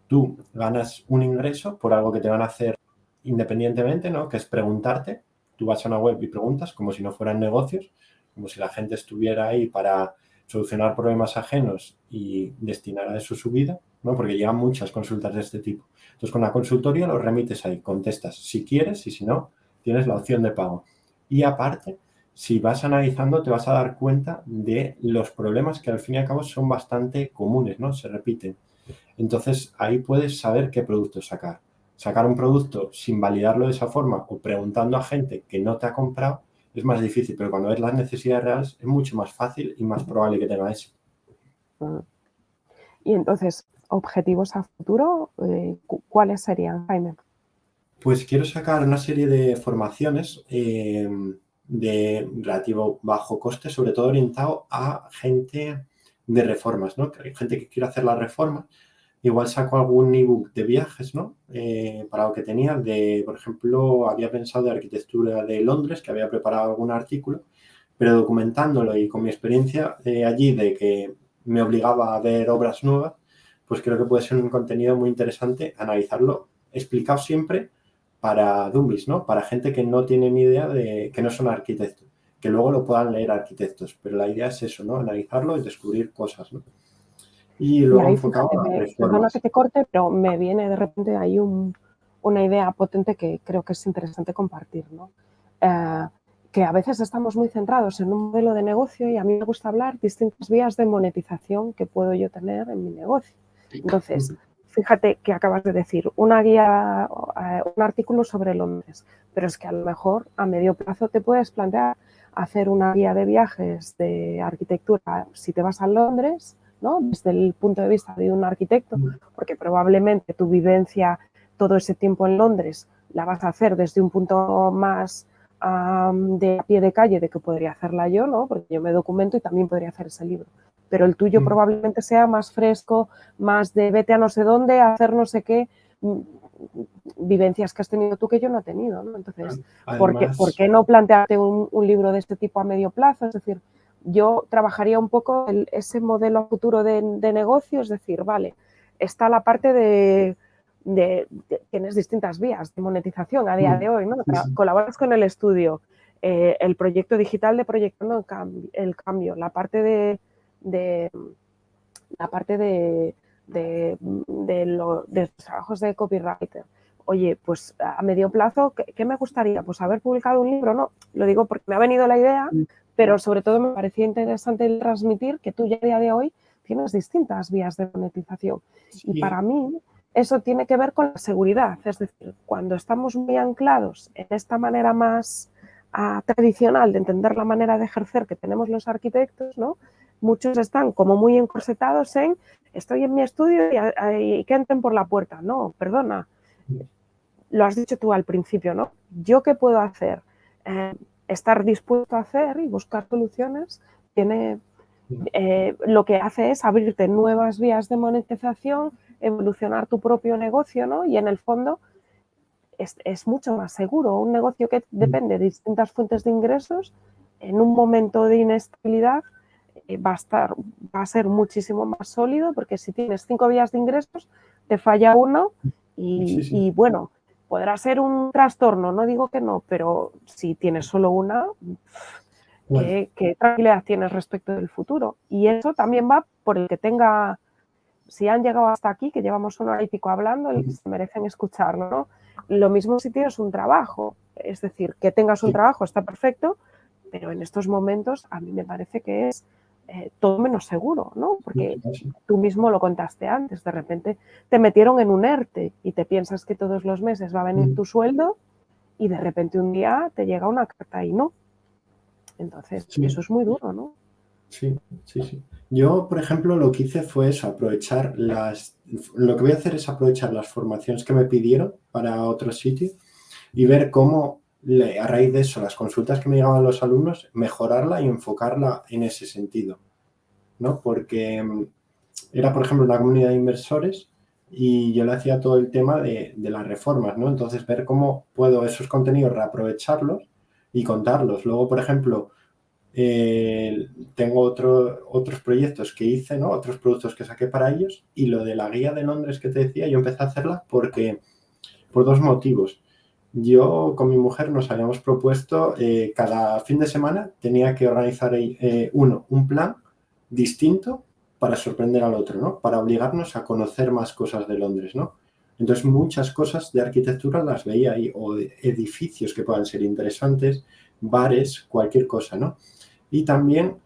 Tú ganas un ingreso por algo que te van a hacer independientemente, ¿no? Que es preguntarte. Tú vas a una web y preguntas como si no fueran negocios, como si la gente estuviera ahí para solucionar problemas ajenos y destinar a eso su vida, ¿no? Porque llegan muchas consultas de este tipo. Entonces, con la consultoría lo remites ahí, contestas si quieres y si no, tienes la opción de pago. Y aparte, si vas analizando, te vas a dar cuenta de los problemas que al fin y al cabo son bastante comunes, ¿no? Se repiten. Entonces, ahí puedes saber qué producto sacar. Sacar un producto sin validarlo de esa forma o preguntando a gente que no te ha comprado es más difícil, pero cuando ves las necesidades reales es mucho más fácil y más probable que tenga eso. Y entonces, objetivos a futuro, ¿cuáles serían, Jaime? Pues quiero sacar una serie de formaciones de relativo bajo coste, sobre todo orientado a gente de reformas, ¿no? Gente que quiere hacer la reforma. Igual saco algún ebook de viajes, ¿no? Para lo que tenía por ejemplo, había pensado de arquitectura de Londres, que había preparado algún artículo, pero documentándolo y con mi experiencia allí de que me obligaba a ver obras nuevas, pues creo que puede ser un contenido muy interesante analizarlo, explicado siempre para dummies, ¿no? Para gente que no tiene ni idea de que no son arquitectos, que luego lo puedan leer arquitectos, pero la idea es eso, ¿no? Analizarlo y descubrir cosas, ¿no? Y Y luego ahí, enfocado fíjate, a perdona que reformas. te corte, pero me viene de repente ahí una idea potente que creo que es interesante compartir, ¿no? Eh, que a veces estamos muy centrados en un modelo de negocio y a mí me gusta hablar distintas vías de monetización que puedo yo tener en mi negocio. Entonces, fíjate que acabas de decir una guía, un artículo sobre Londres, pero es que a lo mejor a medio plazo te puedes plantear hacer una guía de viajes de arquitectura si te vas a Londres, ¿no? Desde el punto de vista de un arquitecto, porque probablemente tu vivencia todo ese tiempo en Londres la vas a hacer desde un punto más de a pie de calle de que podría hacerla yo, ¿no? Porque yo me documento y también podría hacer ese libro. Pero el tuyo probablemente sea más fresco, más de vete a no sé dónde, a hacer no sé qué, vivencias que has tenido tú que yo no he tenido, ¿no? Entonces, Además, ¿por qué no plantearte un libro de este tipo a medio plazo? Es decir, yo trabajaría un poco ese modelo futuro de negocio, es decir, vale, está la parte tienes distintas vías de monetización a día de hoy, ¿no? Colaboras con el estudio, el proyecto digital de Proyectando el Cambio, la parte de los trabajos de copywriter. Oye, pues a medio plazo, ¿qué me gustaría? Pues haber publicado un libro, ¿no? Lo digo porque me ha venido la idea, pero sobre todo me parecía interesante transmitir que tú ya a día de hoy tienes distintas vías de monetización. sí, Y para mí eso tiene que ver con la seguridad. Es decir, cuando estamos muy anclados en esta manera más tradicional de entender la manera de ejercer que tenemos los arquitectos, ¿no? Muchos están como muy encorsetados en estoy en mi estudio y que entren por la puerta. No, perdona, lo has dicho tú al principio, ¿no? ¿Yo qué puedo hacer? Estar dispuesto a hacer y buscar soluciones tiene, lo que hace es abrirte nuevas vías de monetización, evolucionar tu propio negocio, ¿no? Y en el fondo es mucho más seguro. Un negocio que depende de distintas fuentes de ingresos, en un momento de inestabilidad, va a ser muchísimo más sólido, porque si tienes 5 vías de ingresos, te falla uno y bueno, podrá ser un trastorno, no digo que no, pero si tienes solo una, ¿qué tranquilidad tienes respecto del futuro? Y eso también va por el que tenga, si han llegado hasta aquí, que llevamos una hora y pico hablando, se merecen escucharlo, ¿no? Lo mismo si tienes un trabajo, es decir, que tengas un trabajo está perfecto, pero en estos momentos a mí me parece que es todo menos seguro, ¿no? Porque tú mismo lo contaste antes, de repente te metieron en un ERTE y te piensas que todos los meses va a venir tu sueldo y de repente un día te llega una carta y no. Entonces, eso es muy duro, ¿no? Sí. Yo, por ejemplo, lo que hice fue eso, aprovechar lo que voy a hacer es aprovechar las formaciones que me pidieron para otro sitio y ver cómo, a raíz de eso, las consultas que me llegaban los alumnos, mejorarla y enfocarla en ese sentido, ¿no? Porque era, por ejemplo, una comunidad de inversores y yo le hacía todo el tema de las reformas, ¿no? Entonces, ver cómo puedo esos contenidos reaprovecharlos y contarlos. Luego, por ejemplo, tengo otros proyectos que hice, ¿no? Otros productos que saqué para ellos y lo de la guía de Londres que te decía, yo empecé a hacerla por 2 motivos. Yo con mi mujer nos habíamos propuesto cada fin de semana tenía que organizar un plan distinto para sorprender al otro, ¿no? Para obligarnos a conocer más cosas de Londres, ¿no? Entonces muchas cosas de arquitectura las veía ahí, o edificios que puedan ser interesantes, bares, cualquier cosa, ¿no? Y también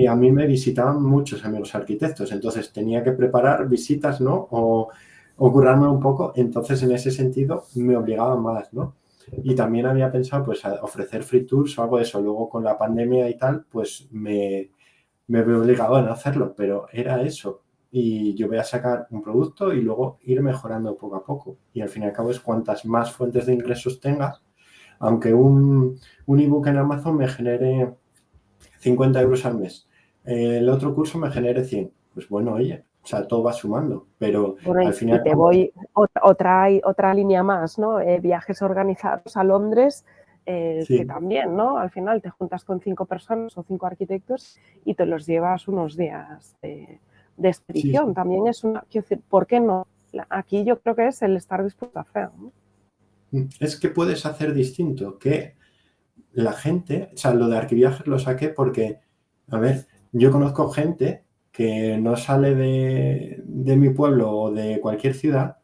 a mí me visitaban muchos amigos arquitectos, entonces tenía que preparar visitas, ¿no? O currarme un poco, entonces en ese sentido me obligaba más, ¿no? Y también había pensado pues a ofrecer free tours o algo de eso. Luego con la pandemia y tal, pues me veo obligado a no hacerlo, pero era eso. Y yo voy a sacar un producto y luego ir mejorando poco a poco. Y al fin y al cabo es cuantas más fuentes de ingresos tengas, aunque un ebook en Amazon me genere 50 euros al mes, el otro curso me genere 100. Pues bueno, oye, o sea, todo va sumando, pero Bueno, al fin y y al te cabo... voy otra línea más, ¿no? Viajes organizados a Londres, que también, ¿no? Al final te juntas con 5 personas o 5 arquitectos y te los llevas unos días de expedición. También es una, quiero decir, ¿por qué no? Aquí yo creo que es el estar dispuesto a hacer, ¿no? Es que puedes hacer distinto, que la gente, o sea, lo de Arquiviajes lo saqué porque, a ver, yo conozco gente que no sale de mi pueblo o de cualquier ciudad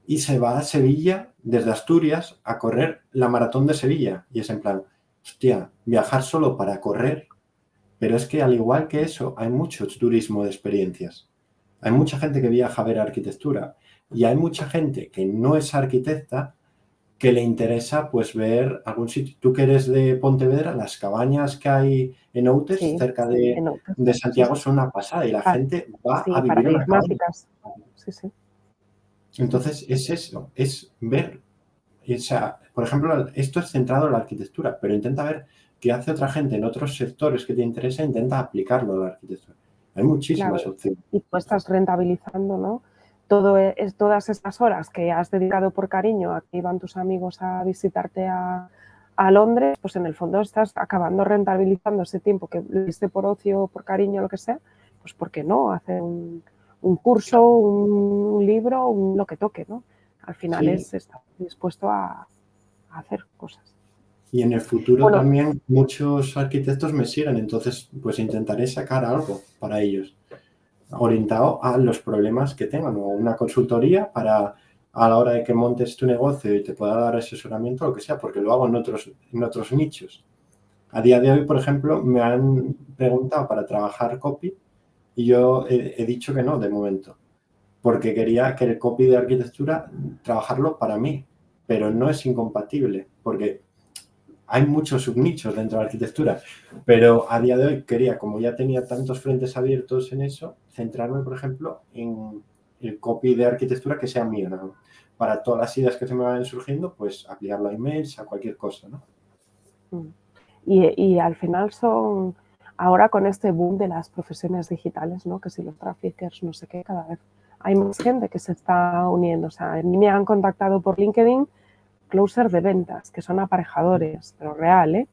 y se va a Sevilla desde Asturias a correr la maratón de Sevilla. Y es en plan, hostia, viajar solo para correr, pero es que al igual que eso, hay mucho turismo de experiencias. Hay mucha gente que viaja a ver arquitectura y hay mucha gente que no es arquitecta que le interesa pues ver algún sitio. Tú que eres de Pontevedra, las cabañas que hay en Outes, Sí, cerca en otros. de Sí, Santiago, sí. son una pasada y la gente va a Sí, vivir una cabaña. paradigmáticas. Sí, sí. Entonces es eso, es ver. o sea, por ejemplo, esto es centrado en la arquitectura, pero intenta ver qué hace otra gente en otros sectores que te interesa e intenta aplicarlo a la arquitectura. Hay muchísimas Claro, opciones. y tú estás rentabilizando, ¿no? Todas estas horas que has dedicado por cariño a que iban tus amigos a visitarte a Londres, pues en el fondo estás acabando rentabilizando ese tiempo que lo hiciste por ocio, por cariño, lo que sea, pues ¿por qué no? Hacer un curso, un libro, lo que toque, ¿no? Al final Sí, es estar dispuesto a hacer cosas. y en el futuro Bueno, también muchos arquitectos me siguen, entonces pues intentaré sacar algo para ellos, orientado a los problemas que tengan, o una consultoría para a la hora de que montes tu negocio y te pueda dar asesoramiento, lo que sea, porque lo hago en otros nichos. A día de hoy, por ejemplo, me han preguntado para trabajar copy y yo he dicho que no, de momento, porque quería que el copy de arquitectura trabajarlo para mí, pero no es incompatible, porque hay muchos subnichos dentro de la arquitectura, pero a día de hoy quería, como ya tenía tantos frentes abiertos en eso, centrarme, por ejemplo, en el copy de arquitectura que sea mío, ¿no? Para todas las ideas que se me vayan surgiendo, pues aplicarlo a emails, a cualquier cosa, ¿no? y al final son, ahora con este boom de las profesiones digitales, ¿no? Que si los traffickers, no sé qué, cada vez hay más gente que se está uniendo. O sea, a mí me han contactado por LinkedIn closer de ventas, que son aparejadores, pero real, ¿eh?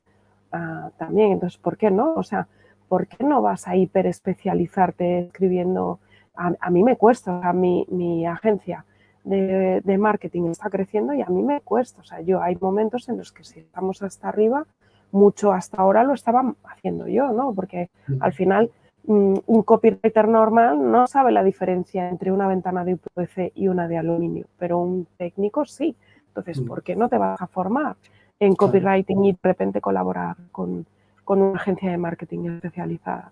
También, entonces, ¿por qué no? O sea, ¿por qué no vas a hiperespecializarte escribiendo? A mí me cuesta, o sea, mi agencia de marketing está creciendo y a mí me cuesta. O sea, yo hay momentos en los que si estamos hasta arriba, mucho hasta ahora lo estaba haciendo yo, ¿no? Porque al final un copywriter normal no sabe la diferencia entre una ventana de UPVC y una de aluminio, pero un técnico sí. Entonces, ¿por qué no te vas a formar en Claro. copywriting y de repente colaborar con una agencia de marketing especializada?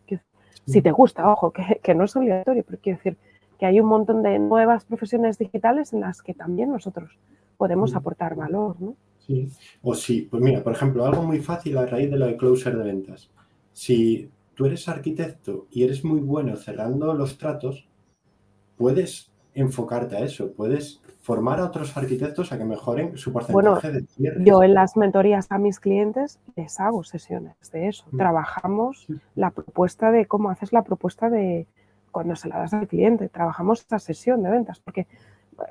Si te gusta, ojo, que no es obligatorio, pero quiero decir que hay un montón de nuevas profesiones digitales en las que también nosotros podemos aportar valor, ¿no? Sí. O sí, pues mira, por ejemplo, algo muy fácil a raíz de lo de closer de ventas. Si tú eres arquitecto y eres muy bueno cerrando los tratos, puedes enfocarte a eso, puedes formar a otros arquitectos a que mejoren su Bueno, porcentaje de yo cierres. en las mentorías a mis clientes les hago sesiones de eso. Trabajamos la propuesta de cómo haces la propuesta de cuando se la das al cliente. Trabajamos esta sesión de ventas porque,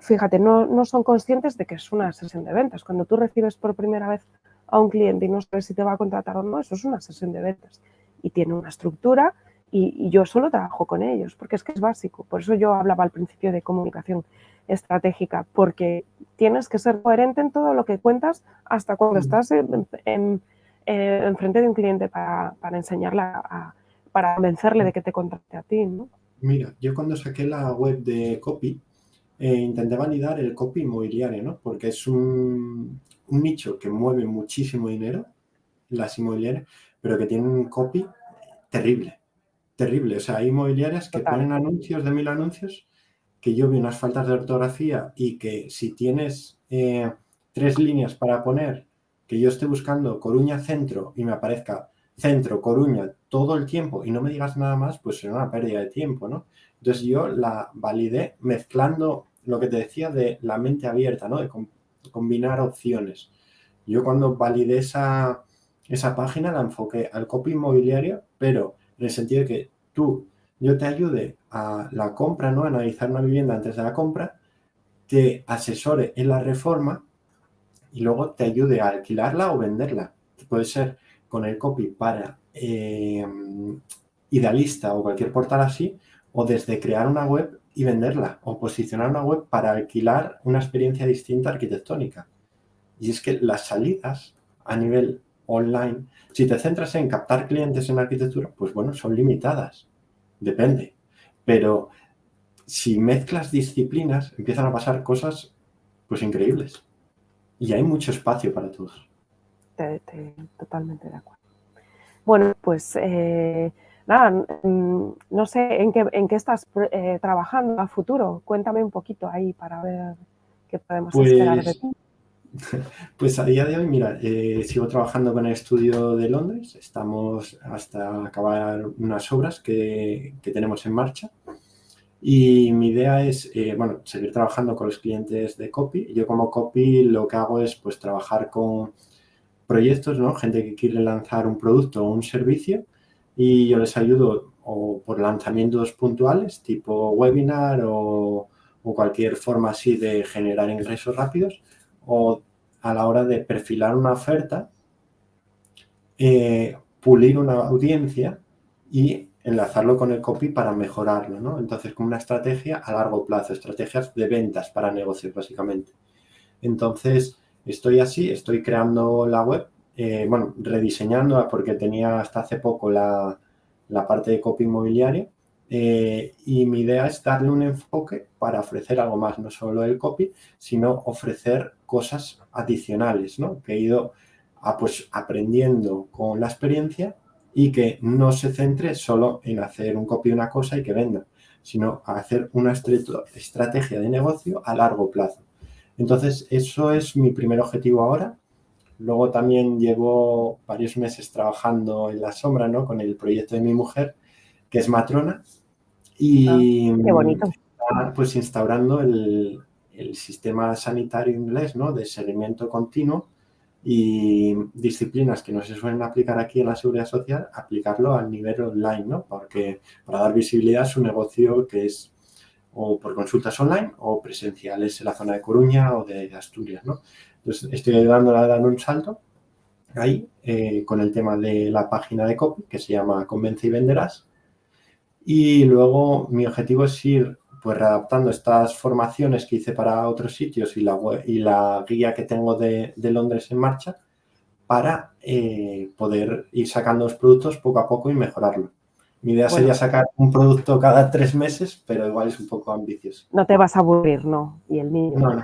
fíjate, no son conscientes de que es una sesión de ventas. Cuando tú recibes por primera vez a un cliente y no sabes si te va a contratar o no, eso es una sesión de ventas. Y tiene una estructura y yo solo trabajo con ellos porque es que es básico. Por eso yo hablaba al principio de comunicación estratégica, porque tienes que ser coherente en todo lo que cuentas hasta cuando estás enfrente de un cliente para enseñarle, para convencerle de que te contrate a ti, ¿no? Mira, yo cuando saqué la web de copy, intenté validar el copy inmobiliario, ¿no? Porque es un nicho que mueve muchísimo dinero, las inmobiliarias, pero que tienen un copy terrible, terrible. O sea, hay inmobiliarias que Total. ponen anuncios de 1000 anuncios, que yo vi unas faltas de ortografía y que si tienes 3 líneas para poner, que yo esté buscando Coruña Centro y me aparezca Centro, Coruña, todo el tiempo y no me digas nada más, pues será una pérdida de tiempo, ¿no? Entonces yo la validé mezclando lo que te decía de la mente abierta, ¿no? De combinar opciones. Yo cuando validé esa página la enfoqué al copy inmobiliario, pero en el sentido de que yo te ayude a la compra, ¿no? A analizar una vivienda antes de la compra, te asesore en la reforma y luego te ayude a alquilarla o venderla. Puede ser con el copy para Idealista o cualquier portal así, o desde crear una web y venderla, o posicionar una web para alquilar una experiencia distinta arquitectónica. Y es que las salidas a nivel online, si te centras en captar clientes en arquitectura, pues bueno, son limitadas. Depende. Pero si mezclas disciplinas, empiezan a pasar cosas pues increíbles. Y hay mucho espacio para todos. Totalmente de acuerdo. Bueno, pues nada, no sé en qué estás trabajando a futuro. Cuéntame un poquito ahí para ver qué podemos esperar de Pues, ti. pues a día de hoy, mira, sigo trabajando con el estudio de Londres. Estamos hasta acabar unas obras que tenemos en marcha. Y mi idea es, bueno, seguir trabajando con los clientes de copy. Yo como copy lo que hago es pues trabajar con proyectos, ¿no? Gente que quiere lanzar un producto o un servicio y yo les ayudo o por lanzamientos puntuales, tipo webinar o cualquier forma así de generar ingresos rápidos, o a la hora de perfilar una oferta, pulir una audiencia y enlazarlo con el copy para mejorarlo, ¿no? Entonces, como una estrategia a largo plazo, estrategias de ventas para negocios, básicamente. Entonces, estoy así, estoy creando la web, bueno, rediseñándola porque tenía hasta hace poco la parte de copy inmobiliario, y mi idea es darle un enfoque para ofrecer algo más, no solo el copy, sino ofrecer cosas adicionales, ¿no? Que he ido pues, aprendiendo con la experiencia y que no se centre solo en hacer un copy de una cosa y que venda, sino hacer una estrategia de negocio a largo plazo. Entonces, eso es mi primer objetivo ahora. Luego también llevo varios meses trabajando en la sombra, ¿no? Con el proyecto de mi mujer, que es matrona, Ah, y qué bonito. está pues instaurando el sistema sanitario inglés, ¿no? De seguimiento continuo y disciplinas que no se suelen aplicar aquí en la seguridad social, aplicarlo al nivel online, ¿no? Porque para dar visibilidad a su negocio que es o por consultas online o presenciales en la zona de Coruña o de Asturias, ¿no? Entonces, estoy ayudándola a dar un salto ahí con el tema de la página de copy que se llama Convence y Venderás. Y luego mi objetivo es ir pues readaptando estas formaciones que hice para otros sitios y la guía que tengo de Londres en marcha para poder ir sacando los productos poco a poco y mejorarlo. Mi idea sería Bueno, sacar un producto cada 3 meses, pero igual es un poco ambicioso. no te vas a aburrir, ¿no? Y el niño. No, no.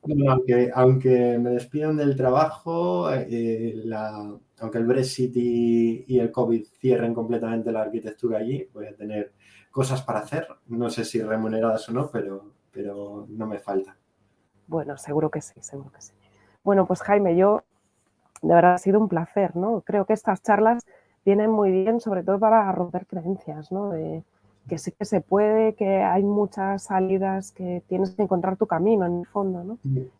No, aunque me despidan del trabajo, aunque el Brexit y el COVID cierren completamente la arquitectura allí, voy a tener cosas para hacer. No sé si remuneradas o no, pero no me falta. Bueno, seguro que sí, seguro que sí. Bueno, pues Jaime, yo de verdad ha sido un placer, ¿no? Creo que estas charlas vienen muy bien, sobre todo para romper creencias, ¿no? De que sí que se puede, que hay muchas salidas, que tienes que encontrar tu camino en el fondo, ¿no?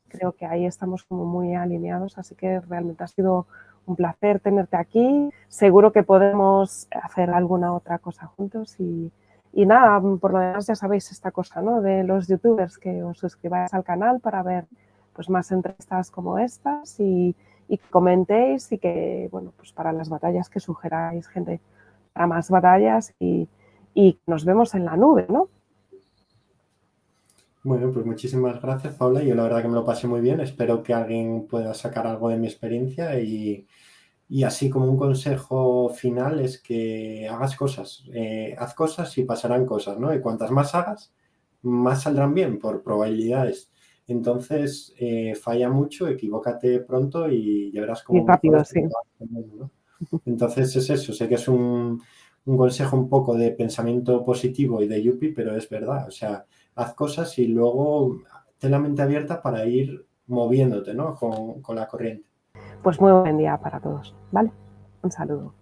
Creo que ahí estamos como muy alineados, así que realmente ha sido un placer tenerte aquí. Seguro que podemos hacer alguna otra cosa juntos y nada, por lo demás ya sabéis esta cosa, ¿no? De los youtubers, que os suscribáis al canal para ver pues más entrevistas como estas y que comentéis y que, bueno, pues para las batallas que sugeráis, gente, para más batallas y nos vemos en la nube, ¿no? Bueno, pues muchísimas gracias, Paula. Yo la verdad que me lo pasé muy bien. Espero que alguien pueda sacar algo de mi experiencia y así como un consejo final es que hagas cosas. Haz cosas y pasarán cosas, ¿no? Y cuantas más hagas, más saldrán bien por probabilidades. Entonces, falla mucho, equivócate pronto y ya verás Y cómo rápido, mejoras. sí. ¿No? Entonces es eso, sé que es un consejo un poco de pensamiento positivo y de Yuppie, pero es verdad. O sea, haz cosas y luego ten la mente abierta para ir moviéndote, ¿no? Con la corriente. Pues muy buen día para todos, ¿vale? Un saludo.